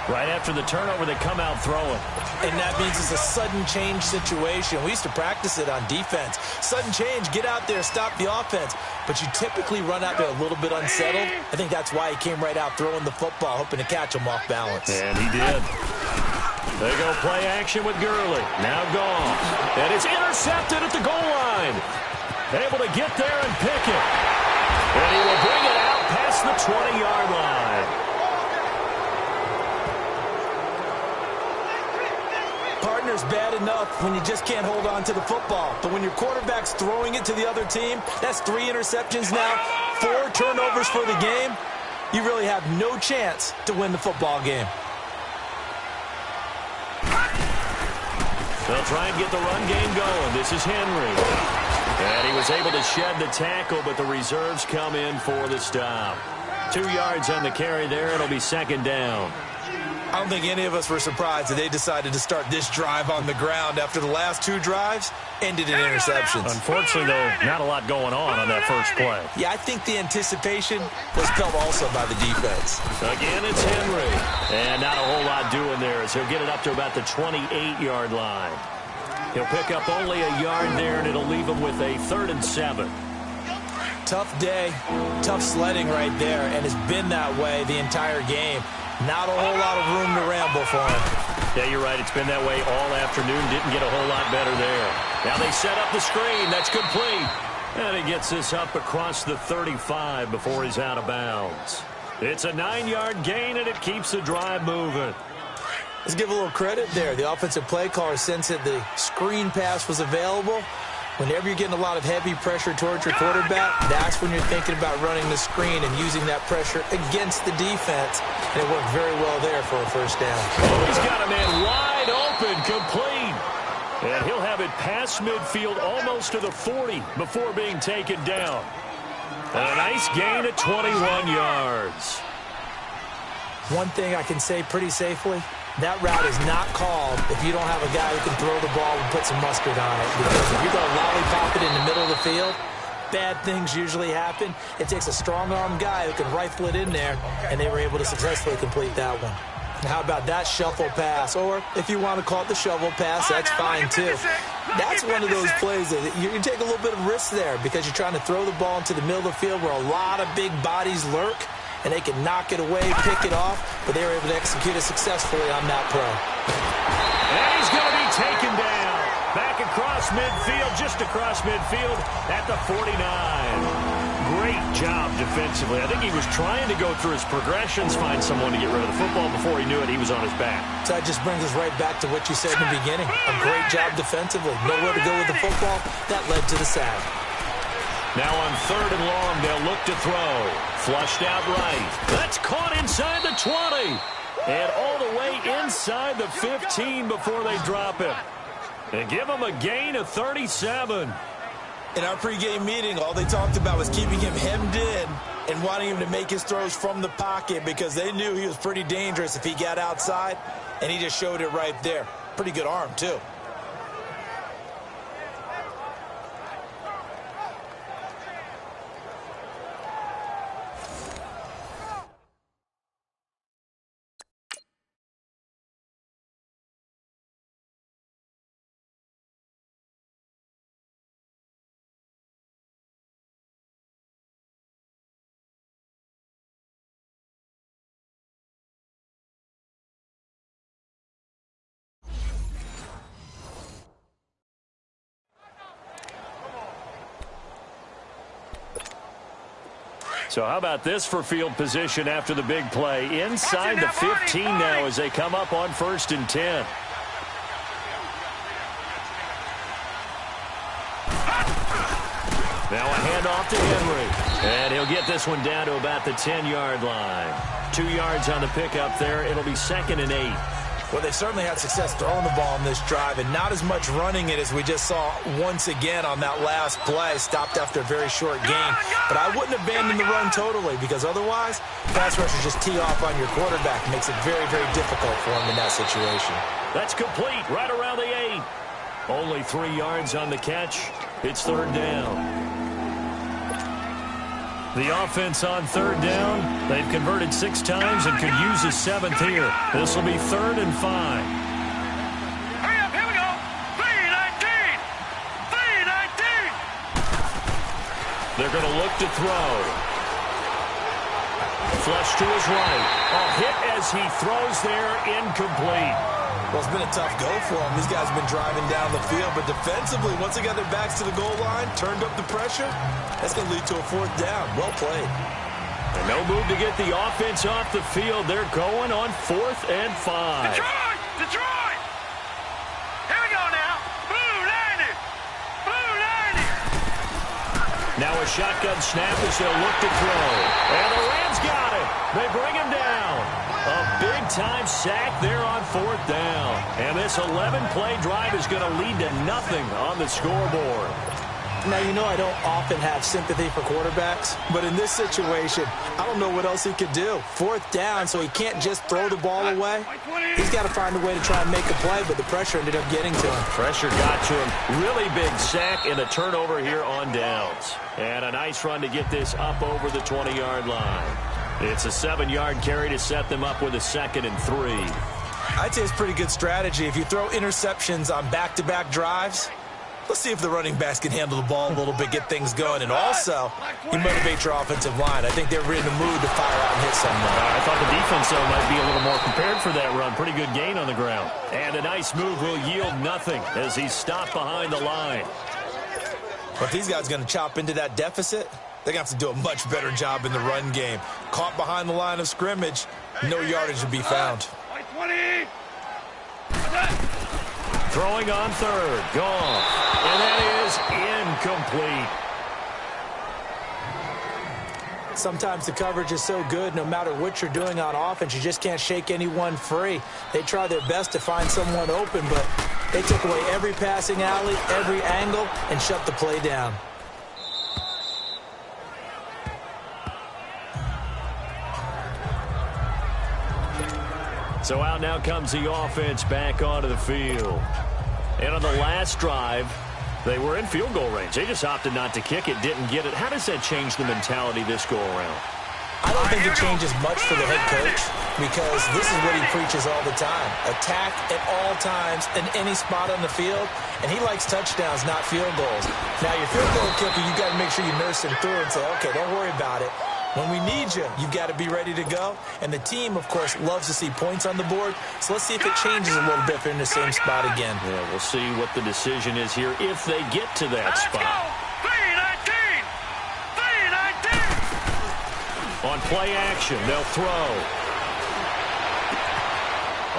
Right after the turnover, they come out throwing. And that means it's a sudden change situation. We used to practice it on defense. Sudden change, get out there, stop the offense. But you typically run out there a little bit unsettled. I think that's why he came right out throwing the football, hoping to catch him off balance. And he did. They go play action with Gurley. Now gone. And it's intercepted at the goal line. Able to get there and pick it. And he will bring it out past the 20-yard line. Partner's bad enough when you just can't hold on to the football. But when your quarterback's throwing it to the other team, that's 3 interceptions now, 4 turnovers for the game. You really have no chance to win the football game. They'll try and get the run game going. This is Henry. And he was able to shed the tackle, but the reserves come in for the stop. 2 yards on the carry there. It'll be second down. I don't think any of us were surprised that they decided to start this drive on the ground after the last 2 drives ended in interceptions. Unfortunately, though, not a lot going on that first play. Yeah, I think the anticipation was felt also by the defense. Again, it's Henry. And not a whole lot doing there as he'll get it up to about the 28-yard line. He'll pick up only a yard there, and it'll leave him with a 3rd and 7. Tough day, tough sledding right there, and it's been that way the entire game. Not a whole lot of room to ramble for him. Yeah, you're right. It's been that way all afternoon. Didn't get a whole lot better there. Now they set up the screen. That's complete. And he gets this up across the 35 before he's out of bounds. It's a 9-yard gain, and it keeps the drive moving. Let's give a little credit there. The offensive play caller sensed that the screen pass was available. Whenever you're getting a lot of heavy pressure towards your quarterback, that's when you're thinking about running the screen and using that pressure against the defense. And it worked very well there for a first down. Oh, he's got a man wide open, complete. And he'll have it past midfield almost to the 40 before being taken down. A nice gain at 21 yards. One thing I can say pretty safely, that route is not called if you don't have a guy who can throw the ball and put some mustard on it. Because if you're going to lollipop it in the middle of the field, bad things usually happen. It takes a strong-arm guy who can rifle it in there, and they were able to successfully complete that one. How about that shuffle pass? Or if you want to call it the shovel pass, that's fine too. That's one of those plays that you can take a little bit of risk there because you're trying to throw the ball into the middle of the field where a lot of big bodies lurk, and they can knock it away, pick it off, but they were able to execute it successfully on that play. And he's going to be taken down. Back across midfield, just across midfield at the 49. Great job defensively. I think he was trying to go through his progressions, find someone to get rid of the football. Before he knew it, he was on his back. So that just brings us right back to what you said in the beginning. A great job defensively. Nowhere to go with the football. That led to the sack. Now on 3rd and long, they'll look to throw. Flushed out right. That's caught inside the 20. And all the way inside the 15 before they drop it. And give him a gain of 37. In our pregame meeting, all they talked about was keeping him hemmed in and wanting him to make his throws from the pocket because they knew he was pretty dangerous if he got outside, and he just showed it right there. Pretty good arm, too. So how about this for field position after the big play? Inside the 15 now as they come up on 1st and 10. Now a handoff to Henry. And he'll get this one down to about the 10-yard line. 2 yards on the pickup there. It'll be 2nd and 8. Well, they certainly had success throwing the ball on this drive and not as much running it as we just saw once again on that last play. Stopped after a very short gain. But I wouldn't abandon the run totally because otherwise, pass rushers just tee off on your quarterback. It makes it very, very difficult for him in that situation. That's complete right around the 8. Only 3 yards on the catch. It's 3rd down. The offense on 3rd down. They've converted 6 times and could use a 7th here. This will be 3rd and 5. Hurry up, here we go. 3-19. 3-19. They're going to look to throw. Flush to his right. A hit as he throws there, incomplete. Well, it's been a tough go for them. These guys have been driving down the field, but defensively, once they got their backs to the goal line, turned up the pressure, that's going to lead to a 4th down. Well played. And no move to get the offense off the field. They're going on 4th and 5. Detroit! Detroit! Here we go now. Blue 90. Blue 90. Now a shotgun snap as they'll look to throw. And the Rams got it. They bring him down. A big-time sack there on 4th down. And this 11-play drive is going to lead to nothing on the scoreboard. Now, you know I don't often have sympathy for quarterbacks, but in this situation, I don't know what else he could do. 4th down, so he can't just throw the ball away. He's got to find a way to try and make a play, but the pressure ended up getting to him. Pressure got to him. Really big sack and a turnover here on downs. And a nice run to get this up over the 20-yard line. It's a 7-yard carry to set them up with a 2nd and 3. I'd say it's pretty good strategy. If you throw interceptions on back-to-back drives, let's see if the running backs can handle the ball a little bit, get things going, and also you motivate your offensive line. I think they're in the mood to fire out and hit someone. I thought the defense, though, might be a little more prepared for that run. Pretty good gain on the ground. And a nice move will yield nothing as he's stopped behind the line. But if these guys are going to chop into that deficit, they're going to have to do a much better job in the run game. Caught behind the line of scrimmage, no yardage to be found. 20. Throwing on 3rd. Gone. And that is incomplete. Sometimes the coverage is so good, no matter what you're doing on offense, you just can't shake anyone free. They try their best to find someone open, but they took away every passing alley, every angle, and shut the play down. So out now comes the offense back onto the field. And on the last drive, they were in field goal range. They just opted not to kick it, didn't get it. How does that change the mentality this go-around? I don't think it changes much for the head coach because this is what he preaches all the time. Attack at all times in any spot on the field, and he likes touchdowns, not field goals. Now, your field goal kicker, you've got to make sure you nurse him through and say, okay, don't worry about it. When we need you, you've got to be ready to go. And the team, of course, loves to see points on the board. So let's see if it changes a little bit if they're in the same spot again. Yeah, we'll see what the decision is here if they get to that spot. 3-19. 3-19. On play action, they'll throw.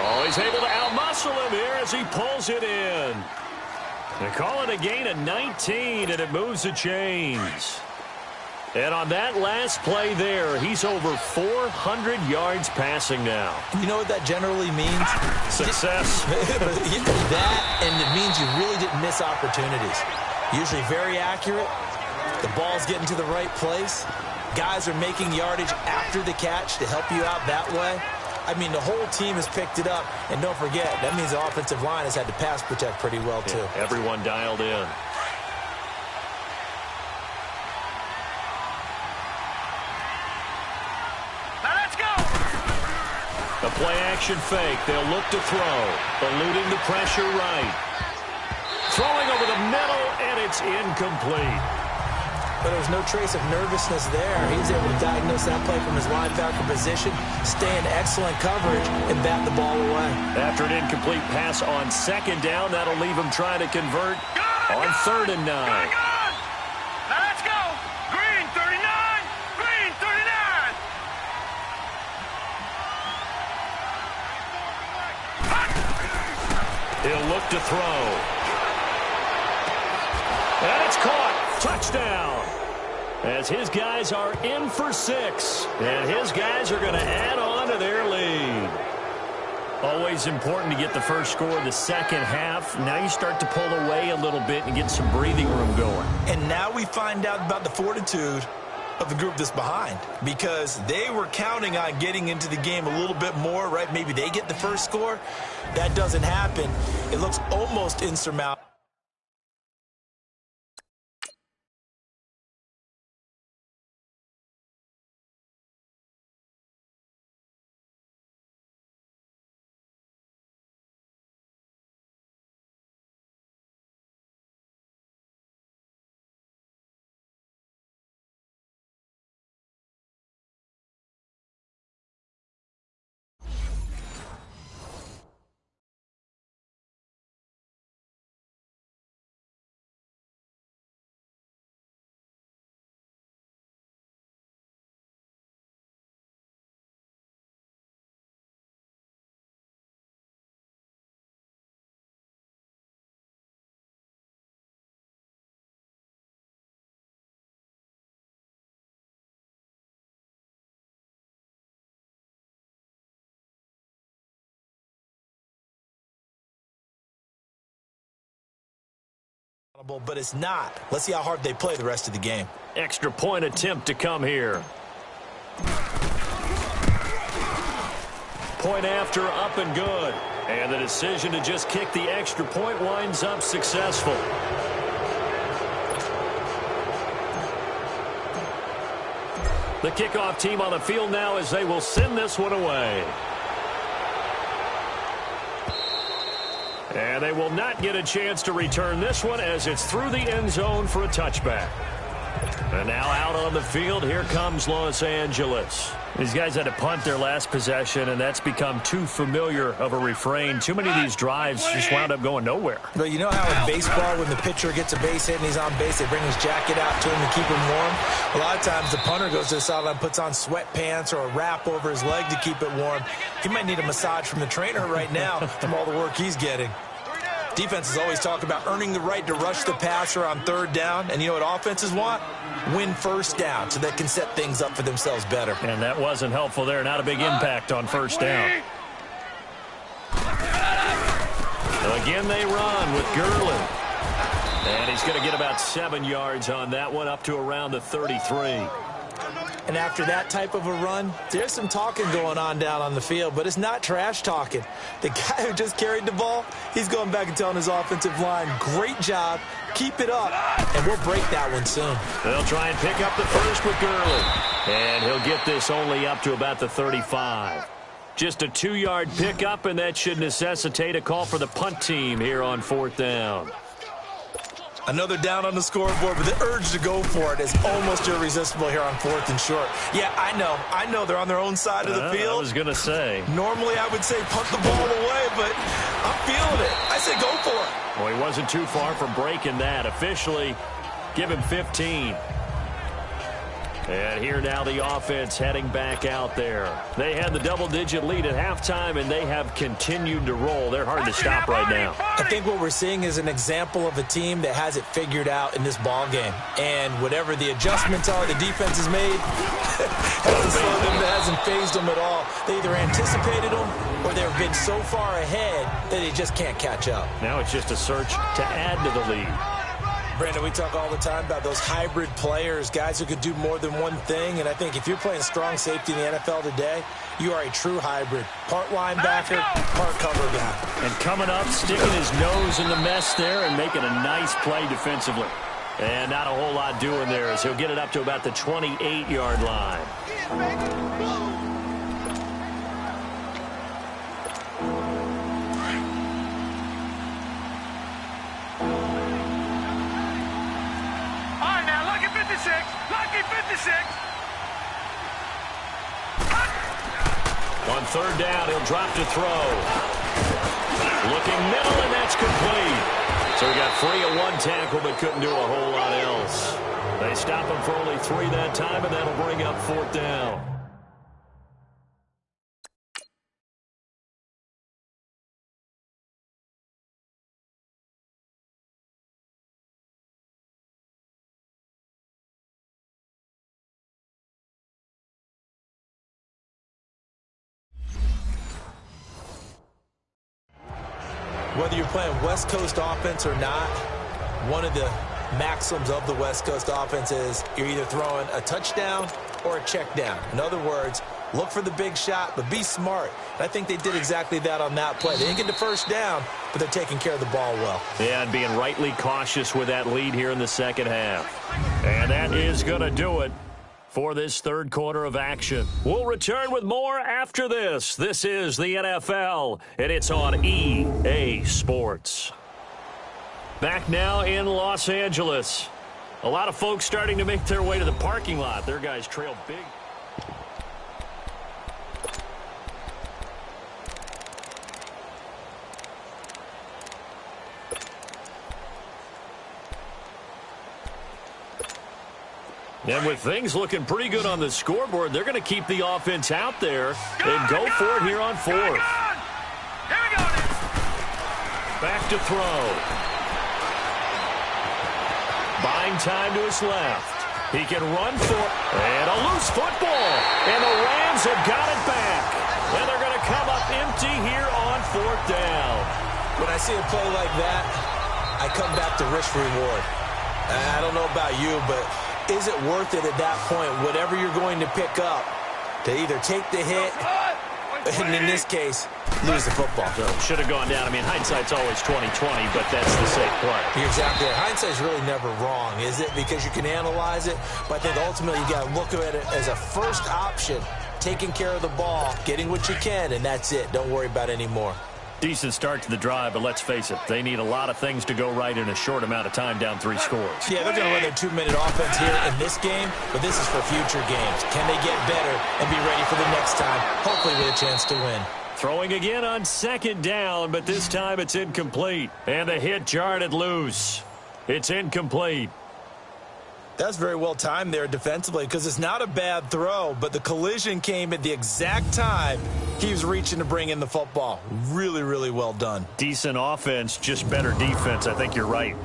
Oh, he's able to outmuscle him here as he pulls it in. They call it a gain of 19, and it moves the chains. And on that last play there, he's over 400 yards passing now. You know what that generally means? Success. That, and it means you really didn't miss opportunities. Usually very accurate. The ball's getting to the right place. Guys are making yardage after the catch to help you out that way. I mean, the whole team has picked it up. And don't forget, that means the offensive line has had to pass protect pretty well, too. Yeah, everyone dialed in. A play-action fake. They'll look to throw. Eluding the pressure right. Throwing over the middle, and it's incomplete. But there's no trace of nervousness there. He's able to diagnose that play from his linebacker position, stay in excellent coverage, and bat the ball away. After an incomplete pass on 2nd down, that'll leave him trying to convert on 3rd and 9. Now let's go. Green 39. Green 39. He'll look to throw. And it's caught. Touchdown. As his guys are in for 6. And his guys are going to add on to their lead. Always important to get the first score of the second half. Now you start to pull away a little bit and get some breathing room going. And now we find out about the fortitude of the group that's behind, because they were counting on getting into the game a little bit more, right? Maybe they get the first score. That doesn't happen. It looks almost insurmountable. But it's not. Let's see how hard they play the rest of the game. Extra point attempt to come here. Point after, up and good. And the decision to just kick the extra point winds up successful. The kickoff team on the field now as they will send this one away. And they will not get a chance to return this one as it's through the end zone for a touchback. And now out on the field, here comes Los Angeles. These guys had to punt their last possession, and that's become too familiar of a refrain. Too many of these drives just wound up going nowhere. But you know how in baseball, when the pitcher gets a base hit and he's on base, they bring his jacket out to him to keep him warm? A lot of times the punter goes to the sideline, puts on sweatpants or a wrap over his leg to keep it warm. He might need a massage from the trainer right now from all the work he's getting. Defenses always talk about earning the right to rush the passer on third down. And you know what offenses want? Win first down so they can set things up for themselves better. And that wasn't helpful there. Not a big impact on first down. Again, they run with Gurley. And he's going to get about 7 yards on that one, up to around the 33. And after that type of a run, there's some talking going on down on the field, but it's not trash talking. The guy who just carried the ball, he's going back and telling his offensive line, great job, keep it up, and we'll break that one soon. They'll try and pick up the first with Gurley. And he'll get this only up to about the 35. Just a 2-yard pickup, and that should necessitate a call for the punt team here on fourth down. Another down on the scoreboard, but the urge to go for it is almost irresistible here on fourth and short. Yeah, I know they're on their own side of the field. I was going to say. Normally I would say punt the ball away, but I'm feeling it. I say go for it. Well, he wasn't too far from breaking that. Officially, give him 15. And here now the offense heading back out there. They had the double-digit lead at halftime, and they have continued to roll. They're hard to stop right now. I think what we're seeing is an example of a team that has it figured out in this ball game. And whatever the adjustments are the defense has made, hasn't phased them at all. They either anticipated them or they've been so far ahead that they just can't catch up. Now it's just a search to add to the lead. Brandon, we talk all the time about those hybrid players, guys who could do more than one thing. And I think if you're playing strong safety in the NFL today, you are a true hybrid. Part linebacker, part cover guy. And coming up, sticking his nose in the mess there and making a nice play defensively. And not a whole lot doing there as he'll get it up to about the 28-yard line. Lucky 56. On third down, he'll drop to throw. Looking middle, and that's complete. So he got free of one tackle, but couldn't do a whole lot else. They stop him for only 3 that time, and that'll bring up fourth down. Whether you're playing West Coast offense or not, one of the maxims of the West Coast offense is you're either throwing a touchdown or a check down. In other words, look for the big shot, but be smart. And I think they did exactly that on that play. They didn't get the first down, but they're taking care of the ball well. Yeah, and being rightly cautious with that lead here in the second half. And that is going to do it for this third quarter of action. We'll return with more after this. This is the NFL, and it's on EA Sports. Back now in Los Angeles. A lot of folks starting to make their way to the parking lot. Their guys trail big. And with things looking pretty good on the scoreboard, they're going to keep the offense out there and go for it here on fourth. Here we go. Back to throw. Buying time to his left. He can run for it. And a loose football. And the Rams have got it back. And they're going to come up empty here on fourth down. When I see a play like that, I come back to risk reward. I don't know about you, but is it worth it at that point, whatever you're going to pick up, to either take the hit, and in this case, lose the football? So should have gone down. I mean, hindsight's always 20/20, but that's the safe play. You're exactly right. Hindsight's really never wrong, is it? Because you can analyze it, but I think ultimately you got to look at it as a first option, taking care of the ball, getting what you can, and that's it. Don't worry about it anymore. Decent start to the drive, but let's face it, they need a lot of things to go right in a short amount of time, down 3 scores. Yeah, they're going to run their 2-minute offense here in this game, but this is for future games. Can they get better and be ready for the next time, hopefully with a chance to win? Throwing again on second down, but this time it's incomplete. And the hit jarred it loose. It's incomplete. That's very well timed there defensively because it's not a bad throw, but the collision came at the exact time he was reaching to bring in the football. Really, really well done. Decent offense, just better defense. I think you're right.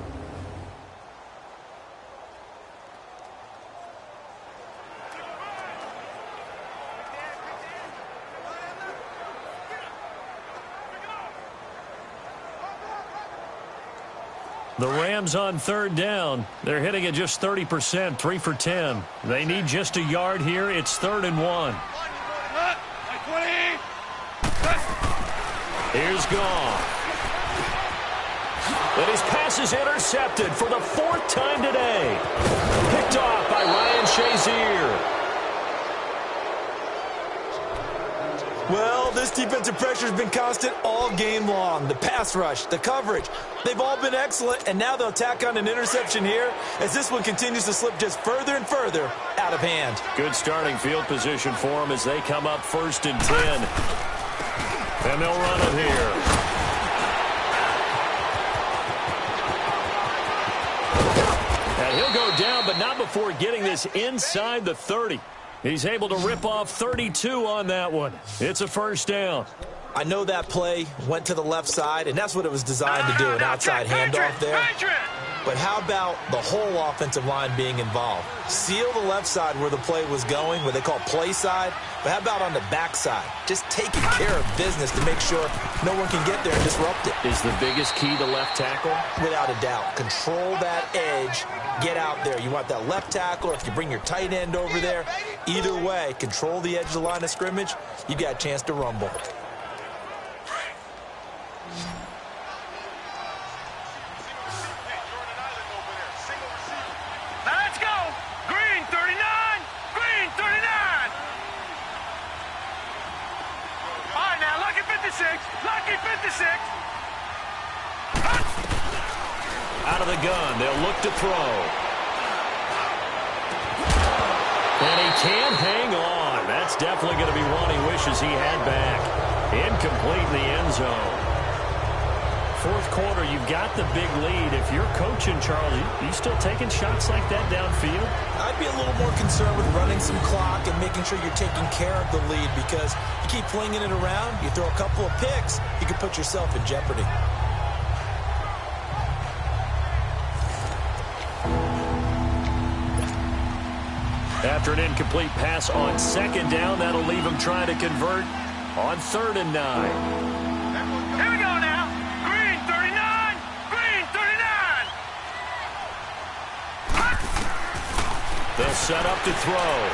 The Rams on third down. They're hitting at just 30%, 3 for 10. They need just a yard here. It's 3rd and 1. Here's Goff. And his pass is intercepted for the 4th time today. Picked off by Ryan Shazier. Well, this defensive pressure has been constant all game long. The pass rush, the coverage, they've all been excellent, and now they'll tack on an interception here as this one continues to slip just further and further out of hand. Good starting field position for them as they come up 1st and 10. And they'll run it here. And he'll go down, but not before getting this inside the 30. He's able to rip off 32 on that one. It's a 1st down. I know that play went to the left side, and that's what it was designed to do, an outside handoff there. But how about the whole offensive line being involved? Seal the left side where the play was going, what they call play side. But how about on the back side? Just taking care of business to make sure no one can get there and disrupt it. Is the biggest key to left tackle? Without a doubt. Control that edge. Get out there. You want that left tackle, or if you bring your tight end over there, either way, control the edge of the line of scrimmage. You got a chance to rumble. Lucky 56. Out of the gun, they'll look to throw. And he can't hang on. That's definitely going to be one he wishes he had back. Incomplete in the end zone. 4th quarter, you've got the big lead. If you're coaching, Charles, you still taking shots like that downfield? I'd be a little more concerned with running some clock and making sure you're taking care of the lead, because you keep flinging it around, you throw a couple of picks, you can put yourself in jeopardy. After an incomplete pass on 2nd down, that'll leave him trying to convert on 3rd and 9. Here we go now. Green They'll set up to throw.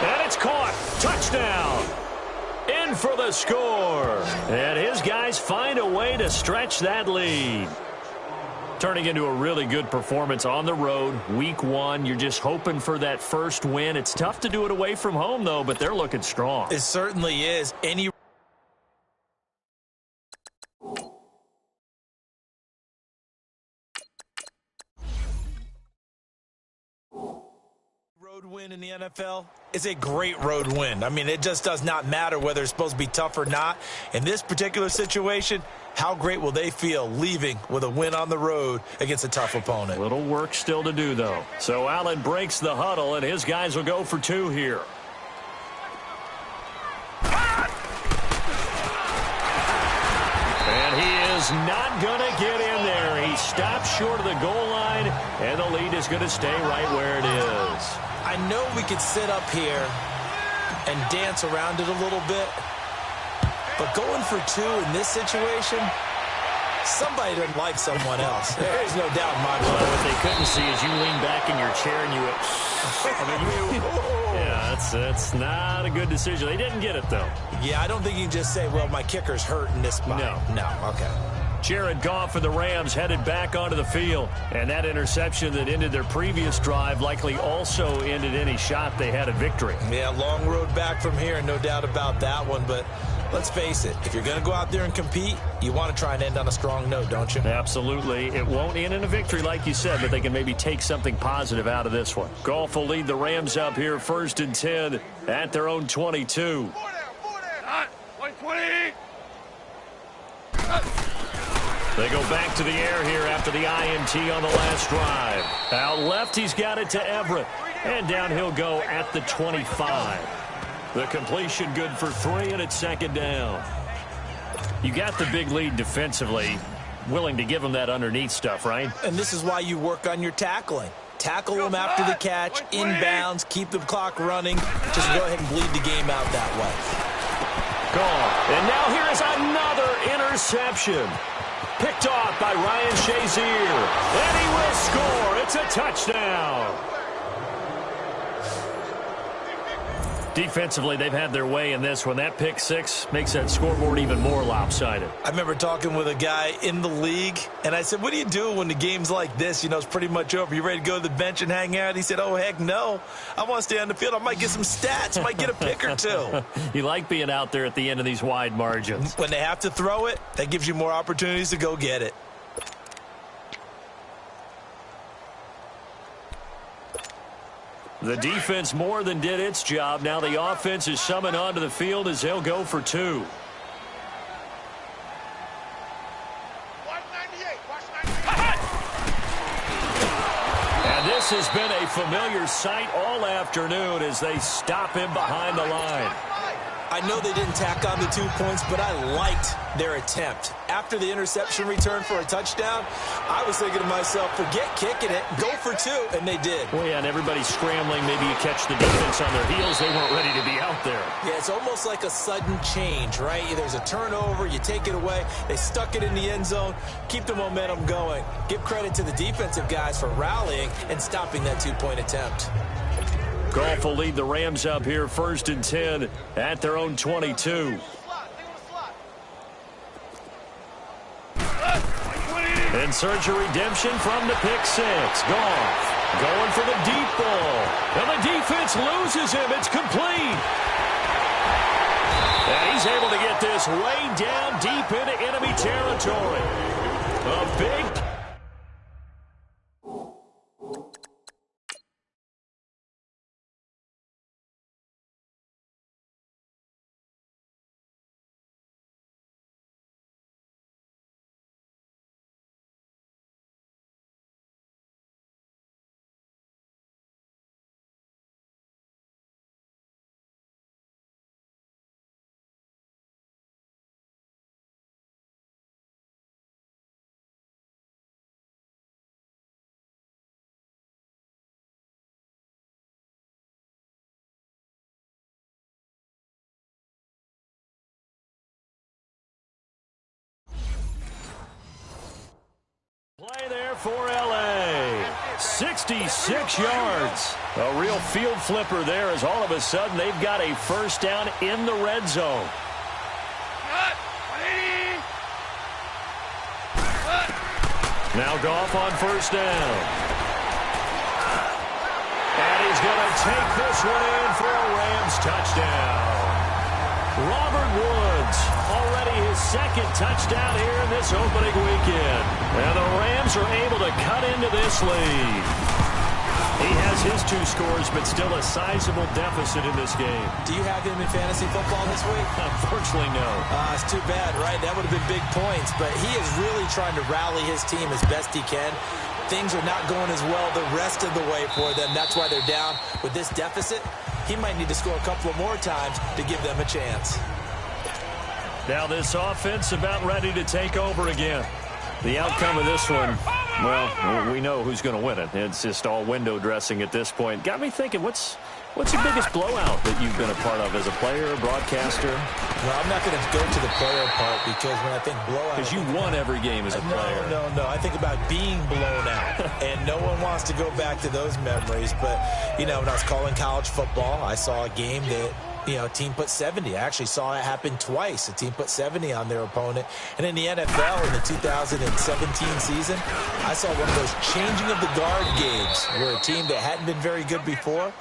And it's caught. Touchdown. In for the score. And his guys find a way to stretch that lead. Turning into a really good performance on the road. Week 1, you're just hoping for that first win. It's tough to do it away from home, though, but they're looking strong. It certainly is. Any road win in the NFL is a great road win. I mean, it just does not matter whether it's supposed to be tough or not. In this particular situation, how great will they feel leaving with a win on the road against a tough opponent? Little work still to do, though. So Allen breaks the huddle, and his guys will go for 2 here. And he is not going to get in there. He stops short of the goal line, and the lead is going to stay right where it is. I know we could sit up here and dance around it a little bit, but going for 2 in this situation, somebody doesn't like someone else. There's no doubt in my mind. Well, what they couldn't see is you lean back in your chair and you went, yeah, that's not a good decision. They didn't get it, though. Yeah, I don't think you can just say, well, my kicker's hurt in this spot. No, okay. Jared Goff for the Rams headed back onto the field. And that interception that ended their previous drive likely also ended any shot they had at victory. Yeah, long road back from here, no doubt about that one. But let's face it, if you're going to go out there and compete, you want to try and end on a strong note, don't you? Absolutely. It won't end in a victory like you said, but they can maybe take something positive out of this one. Goff will lead the Rams up here 1st and 10 at their own 22. 120. They go back to the air here after the INT on the last drive. Out left, he's got it to Everett. And down he'll go at the 25. The completion good for 3, and it's 2nd down. You got the big lead defensively. Willing to give them that underneath stuff, right? And this is why you work on your tackling. Tackle them after the catch, inbounds, keep the clock running. Just go ahead and bleed the game out that way. Gone. And now here is another interception. Picked off by Ryan Shazier. And he will score. It's a touchdown. Defensively, they've had their way in this one. That pick 6 makes that scoreboard even more lopsided. I remember talking with a guy in the league, and I said, what do you do when the game's like this? You know, it's pretty much over. You ready to go to the bench and hang out? He said, oh, heck no. I want to stay on the field. I might get some stats. Might get a pick or 2. You like being out there at the end of these wide margins. When they have to throw it, that gives you more opportunities to go get it. The defense more than did its job. Now the offense is summoned onto the field as they'll go for 2. 198. And this has been a familiar sight all afternoon as they stop him behind the line. I know they didn't tack on the 2 points, but I liked their attempt. After the interception return for a touchdown, I was thinking to myself, forget kicking it, go for 2, and they did. Well, yeah, and everybody's scrambling. Maybe you catch the defense on their heels. They weren't ready to be out there. Yeah, it's almost like a sudden change, right? There's a turnover, you take it away, they stuck it in the end zone, keep the momentum going. Give credit to the defensive guys for rallying and stopping that 2-point attempt. Goff will lead the Rams up here 1st and 10 at their own 22. In search of redemption from the pick 6. Goff going for the deep ball. And the defense loses him. It's complete. And he's able to get this way down deep into enemy territory. A big play there for L.A. 66 yards. A real field flipper there as all of a sudden they've got a first down in the red zone. Now Goff on first down. And he's going to take this one in for a Rams touchdown. Robert Woods, already his second touchdown here in this opening weekend. And the Rams are able to cut into this lead. He has his 2 scores, but still a sizable deficit in this game. Do you have him in fantasy football this week? Unfortunately, no. It's too bad, right? That would have been big points, but he is really trying to rally his team as best he can. Things are not going as well the rest of the way for them. That's why they're down with this deficit. He might need to score a couple of more times to give them a chance. Now this offense about ready to take over again. The outcome of this one, well, we know who's going to win it. It's just all window dressing at this point. Got me thinking, what's the biggest blowout that you've been a part of as a player, broadcaster? Well, I'm not going to go to the player part because when I think blowout... Because you won every game as a player. No. I think about being blown out, and no one wants to go back to those memories. But, you know, when I was calling college football, I saw a game that... a team put 70. I actually saw it happen twice. A team put 70 on their opponent. And in the NFL in the 2017 season, I saw one of those changing of the guard games where a team that hadn't been very good before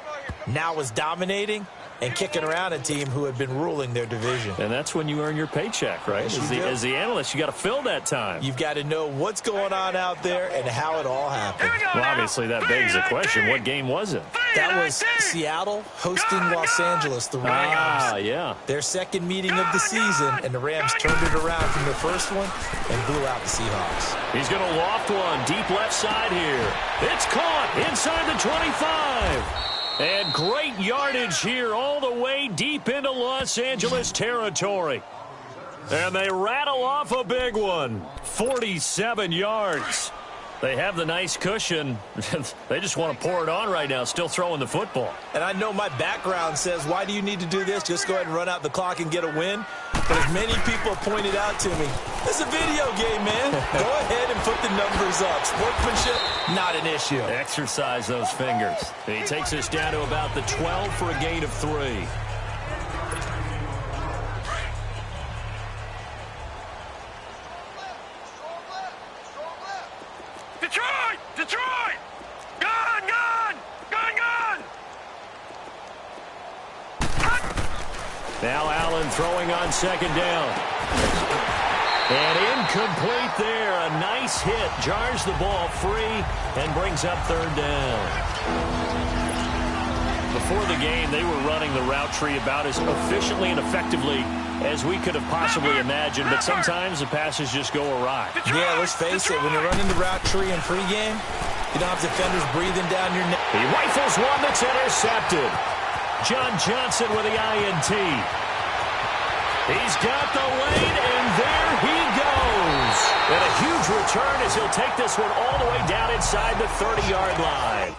now was dominating and kicking around a team who had been ruling their division. And that's when you earn your paycheck, right? As the analyst, you got to fill that time. You've got to know what's going on out there and how it all happened. Well, obviously that begs the question, what game was it? That was Seattle hosting Los Angeles, the Rams. Yeah. Their second meeting of the season, and the Rams turned it around from their first one and blew out the Seahawks. He's going to loft one deep left side here. It's caught inside the 25. And great yardage here all the way deep into Los Angeles territory. And they rattle off a big one. 47 yards. They have the nice cushion. They just want to pour it on right now, still throwing the football. And I know my background says, why do you need to do this? Just go ahead and run out the clock and get a win. But as many people pointed out to me, this is a video game, man. Go ahead and put the numbers up. Sportsmanship, not an issue. Exercise those fingers. And he takes us down to about the 12 for a gain of 3. Detroit! Gone! Now Allen throwing on second down. And incomplete there. A nice hit. Jars the ball free and brings up third down. Before the game, they were running the route tree about as efficiently and effectively as we could have possibly imagined, but sometimes the passes just go awry. Yeah, let's face it, when you're running the route tree in pregame, you don't have defenders breathing down your neck. He rifles one that's intercepted. John Johnson with the INT. He's got the lane, and there he goes. And a huge return as he'll take this one all the way down inside the 30-yard line.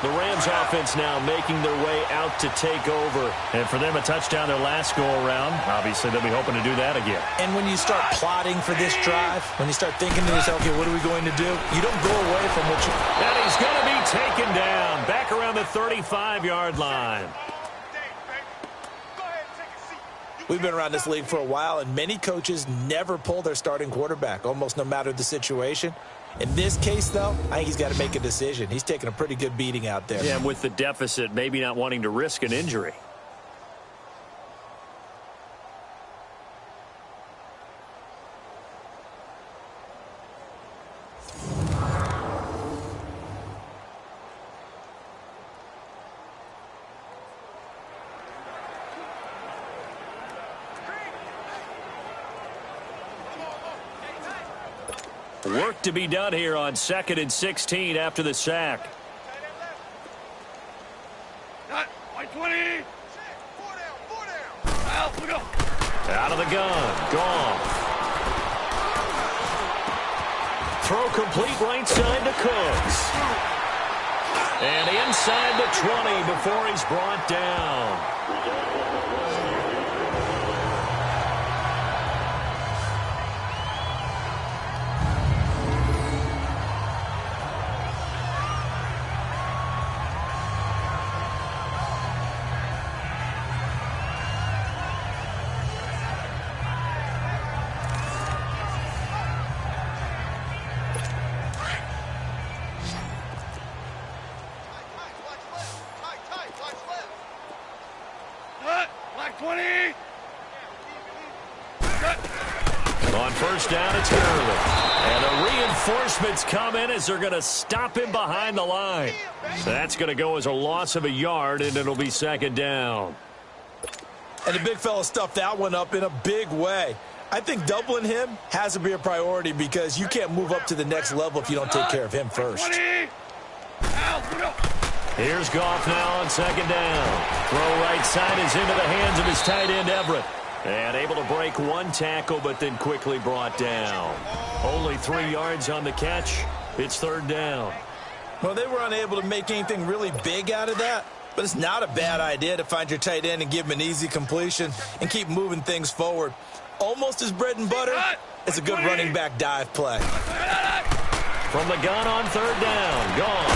The Rams offense now making their way out to take over. And for them, a touchdown their last go-around. Obviously, they'll be hoping to do that again. And when you start plotting for this drive, when you start thinking to yourself, okay, what are we going to do? You don't go away from what you... And he's going to be taken down back around the 35-yard line. We've been around this league for a while, and many coaches never pull their starting quarterback, almost no matter the situation. In this case, though, I think he's got to make a decision. He's taking a pretty good beating out there. Yeah, and with the deficit, maybe not wanting to risk an injury. Work to be done here on 2nd and 16 after the sack. Like 20. 4 down. Out, we go. Out of the gun. Goff. Throw complete right side to Cooks. And inside the 20 before he's brought down. Down, it's Gurley. And the reinforcements come in as they're going to stop him behind the line. So that's going to go as a loss of a yard, and it'll be 2nd down. And the big fella stuffed that one up in a big way. I think doubling him has to be a priority because you can't move up to the next level if you don't take care of him first. Here's Goff now on 2nd down. Throw right side is into the hands of his tight end, Everett. And able to break one tackle, but then quickly brought down. Only 3 yards on the catch. It's 3rd down. Well, they were unable to make anything really big out of that, but it's not a bad idea to find your tight end and give him an easy completion and keep moving things forward. Almost his bread and butter. It's a good running back dive play. From the gun on 3rd down. Gone.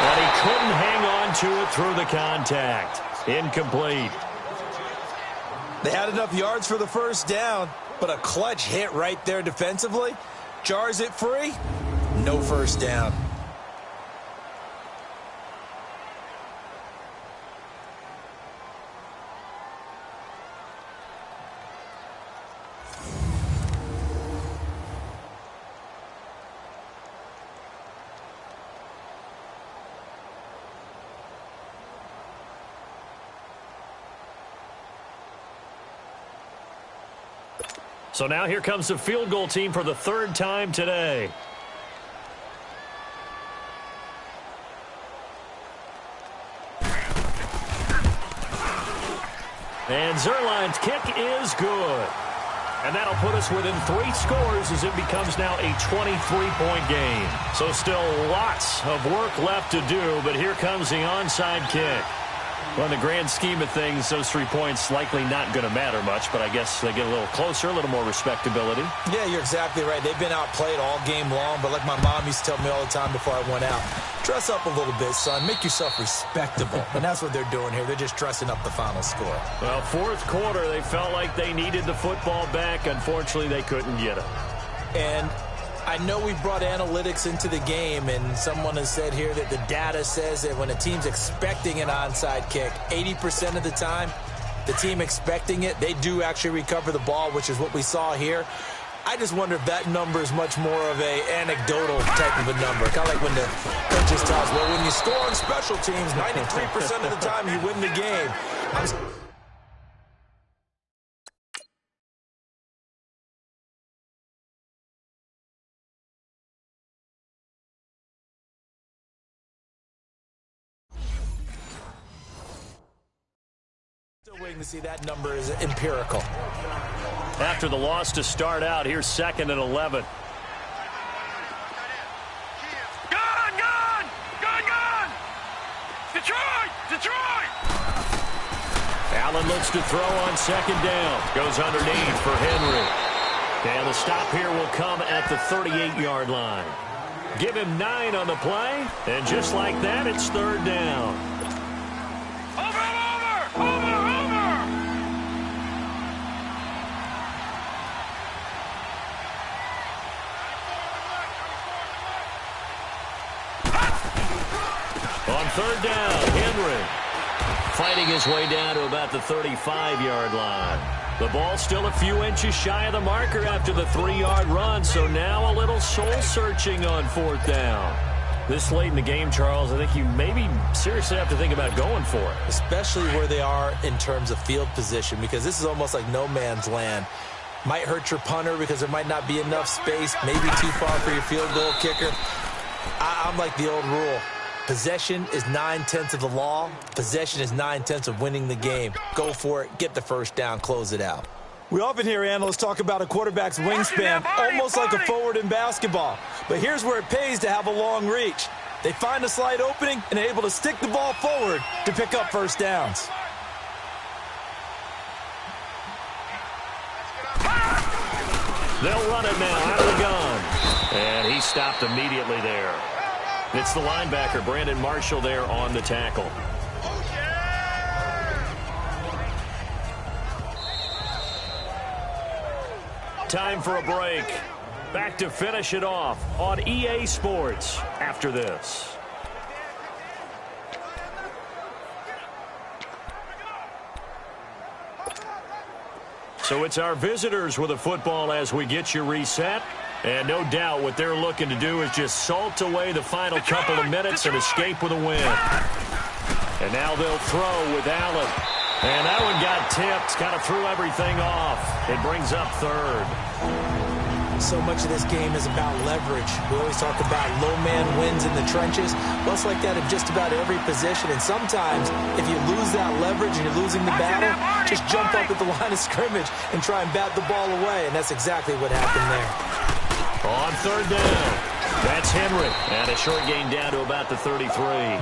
But he couldn't hang on to it through the contact. Incomplete. They had enough yards for the 1st down, but a clutch hit right there defensively jars it free. No 1st down. So now here comes the field goal team for the 3rd time today. And Zerline's kick is good. And that'll put us within 3 scores as it becomes now a 23-point game. So still lots of work left to do, but here comes the onside kick. Well, in the grand scheme of things, those 3 points likely not going to matter much, but I guess they get a little closer, a little more respectability. Yeah, you're exactly right. They've been outplayed all game long, but like my mom used to tell me all the time before I went out, dress up a little bit, son. Make yourself respectable. And that's what they're doing here. They're just dressing up the final score. Well, 4th quarter, they felt like they needed the football back. Unfortunately, they couldn't get it. And I know we brought analytics into the game, and someone has said here that the data says that when a team's expecting an onside kick, 80% of the time, the team expecting it, they do actually recover the ball, which is what we saw here. I just wonder if that number is much more of a anecdotal type of a number. Kind of like when the coaches tell us, well, when you score on special teams, 93% of the time you win the game. Still waiting to see that number is empirical. After the loss to start out, here's 2nd and 11. Gun! Detroit! Allen looks to throw on 2nd down. Goes underneath for Henry. And the stop here will come at the 38-yard line. Give him 9 on the play, and just like that, it's 3rd down. Over! On 3rd down, Henry fighting his way down to about the 35-yard line. The ball still a few inches shy of the marker after the 3-yard run, so now a little soul-searching on 4th down. This late in the game, Charles, I think you maybe seriously have to think about going for it. Especially where they are in terms of field position, because this is almost like no man's land. Might hurt your punter because there might not be enough space, maybe too far for your field goal kicker. I'm like the old rule. Possession is 9/10 of the law. Possession is 9/10 of winning the game. Go for it, get the first down, close it out. We often hear analysts talk about a quarterback's wingspan, almost like a forward in basketball. But here's where it pays to have a long reach. They find a slight opening and are able to stick the ball forward to pick up first downs. They'll run it now out of the gun. And he stopped immediately there. It's the linebacker, Brandon Marshall, there on the tackle. Time for a break. Back to finish it off on EA Sports after this. So it's our visitors with a football as we get you reset. And no doubt what they're looking to do is just salt away the final couple of minutes and escape with a win. And now they'll throw with Allen. And that one got tipped, kind of threw everything off. It brings up third. So much of this game is about leverage. We always talk about low man wins in the trenches. Well, it's like that in just about every position. And sometimes, if you lose that leverage and you're losing the battle, just jump up at the line of scrimmage and try and bat the ball away. And that's exactly what happened there. On third down, that's Henry. And a short gain down to about the 33.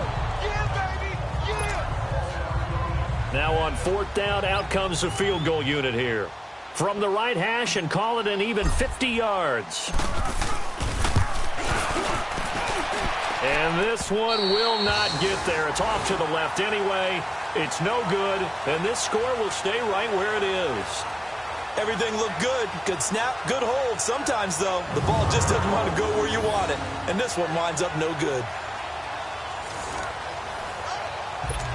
Now on fourth down, out comes the field goal unit here. From the right hash and call it an even 50 yards. And this one will not get there. It's off to the left anyway. It's no good, and this score will stay right where it is. Everything looked good. Good snap, good hold. Sometimes, though, the ball just doesn't want to go where you want it. And this one winds up no good.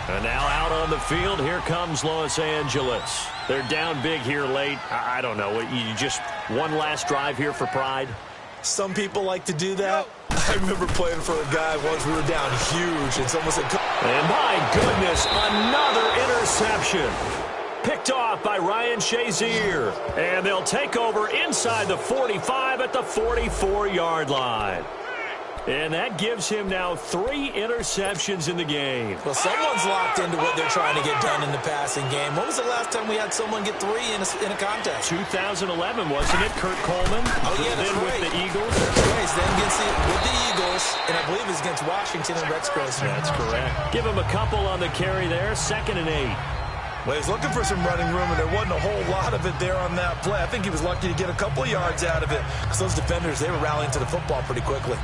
And now out on the field, here comes Los Angeles. They're down big here late. I don't know. You just one last drive here for pride? Some people like to do that. I remember playing for a guy once. We were down huge, and someone said... And my goodness, another interception. Picked off by Ryan Shazier. And they'll take over inside the 45 at the 44-yard line. And that gives him now 3 interceptions in the game. Well, someone's locked into what they're trying to get done in the passing game. When was the last time we had someone get 3 in a contest? 2011, wasn't it? Kurt Coleman. Oh, yeah, that's then right. With the Eagles. Right, then with the Eagles, and I believe it's against Washington and Rex Grossman. That's correct. Give him a couple on the carry there. 2nd and 8. Well, he's looking for some running room, and there wasn't a whole lot of it there on that play. I think he was lucky to get a couple of yards out of it, because those defenders, they were rallying to the football pretty quickly.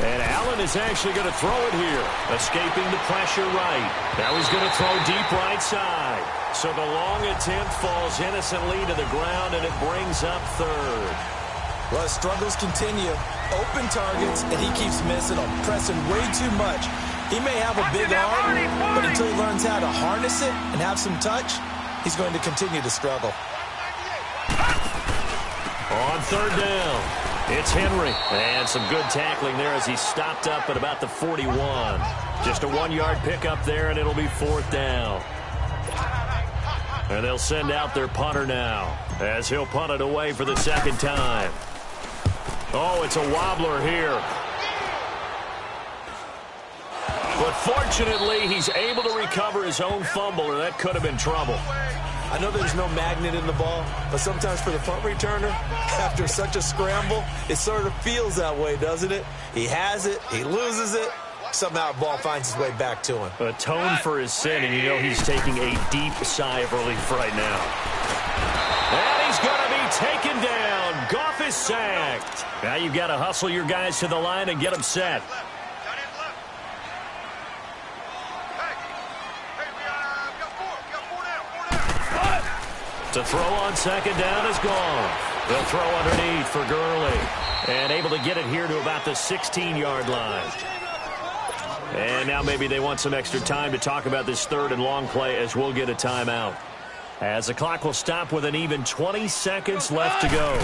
And Allen is actually going to throw it here. Escaping the pressure right. Now he's going to throw deep right side. So the long attempt falls innocently to the ground, and it brings up third. Well, his struggles continue. Open targets, and he keeps missing them, pressing way too much. He may have a big arm, but until he learns how to harness it and have some touch, he's going to continue to struggle. On third down, it's Henry. And some good tackling there as he stopped up at about the 41. Just a 1-yard pickup there, and it'll be 4th down. And they'll send out their punter now as he'll punt it away for the 2nd time. Oh, it's a wobbler here. But fortunately, he's able to recover his own fumble, or that could have been trouble. I know there's no magnet in the ball, but sometimes for the punt returner, after such a scramble, it sort of feels that way, doesn't it? He has it, he loses it, somehow the ball finds its way back to him. Atone for his sin, and you know he's taking a deep sigh of relief right now. And he's going to be taken down. Goff is sacked. Now you've got to hustle your guys to the line and get them set. To throw on 2nd down is gone. They'll throw underneath for Gurley. And able to get it here to about the 16-yard line. And now maybe they want some extra time to talk about this third and long play as we'll get a timeout. As the clock will stop with an even 20 seconds left to go.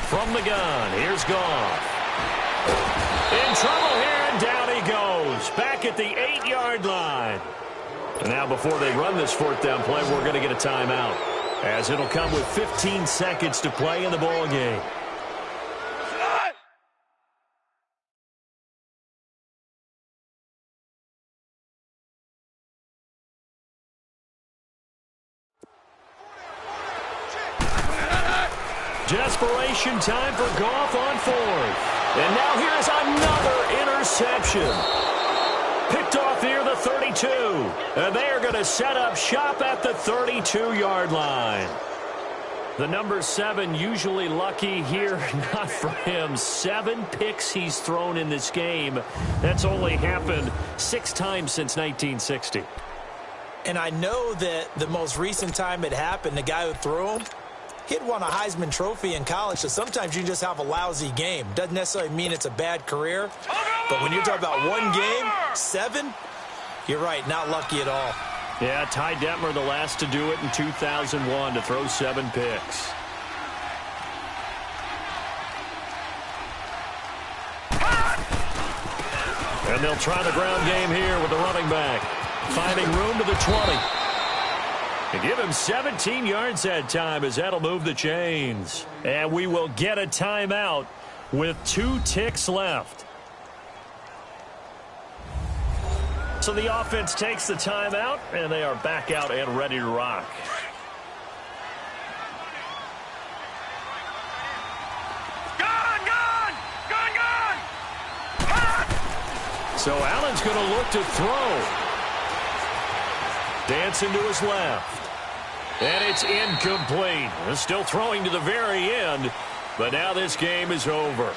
From the gun, here's Goff. In trouble here, and down he goes. Back at the 8-yard line. And now before they run this fourth down play, we're going to get a timeout, as it'll come with 15 seconds to play in the ball game. Desperation time for Goff on fourth. And now here's another interception. Picked off near the 32. And they are going to set up shop at the 32-yard line. The number 7 usually lucky here. Not for him. 7 picks he's thrown in this game. That's only happened 6 times since 1960. And I know that the most recent time it happened, the guy who threw him, he'd won a Heisman Trophy in college, so sometimes you just have a lousy game. Doesn't necessarily mean it's a bad career, but when you're talking about one game, 7, you're right, not lucky at all. Yeah, Ty Detmer, the last to do it in 2001, to throw 7 picks. And they'll try the ground game here with the running back, finding room to the 20. And give him 17 yards that time, as that'll move the chains. And we will get a timeout with 2 ticks left. So the offense takes the timeout, and they are back out and ready to rock. So Allen's going to look to throw. Dancing to his left. And it's incomplete. Still throwing to the very end, but now this game is over.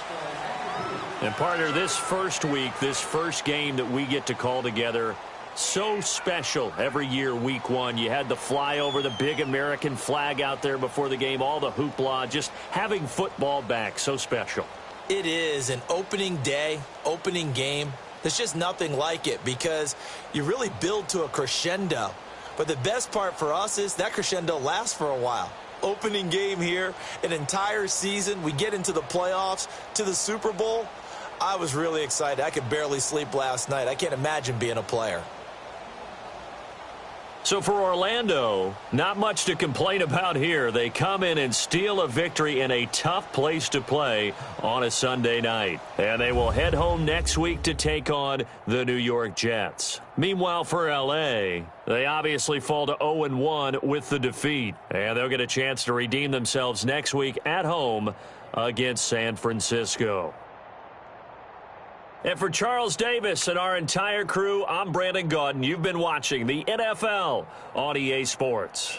And partner, this first week, this first game that we get to call together, so special every year, week 1. You had the flyover, the big American flag out there before the game, all the hoopla, just having football back, so special. It is an opening day, opening game. There's just nothing like it because you really build to a crescendo. But the best part for us is that crescendo lasts for a while. Opening game here, an entire season. We get into the playoffs, to the Super Bowl. I was really excited. I could barely sleep last night. I can't imagine being a player. So for Orlando, not much to complain about here. They come in and steal a victory in a tough place to play on a Sunday night. And they will head home next week to take on the New York Jets. Meanwhile, for L.A., they obviously fall to 0-1 with the defeat. And they'll get a chance to redeem themselves next week at home against San Francisco. And for Charles Davis and our entire crew, I'm Brandon Gaudin. You've been watching the NFL on EA Sports.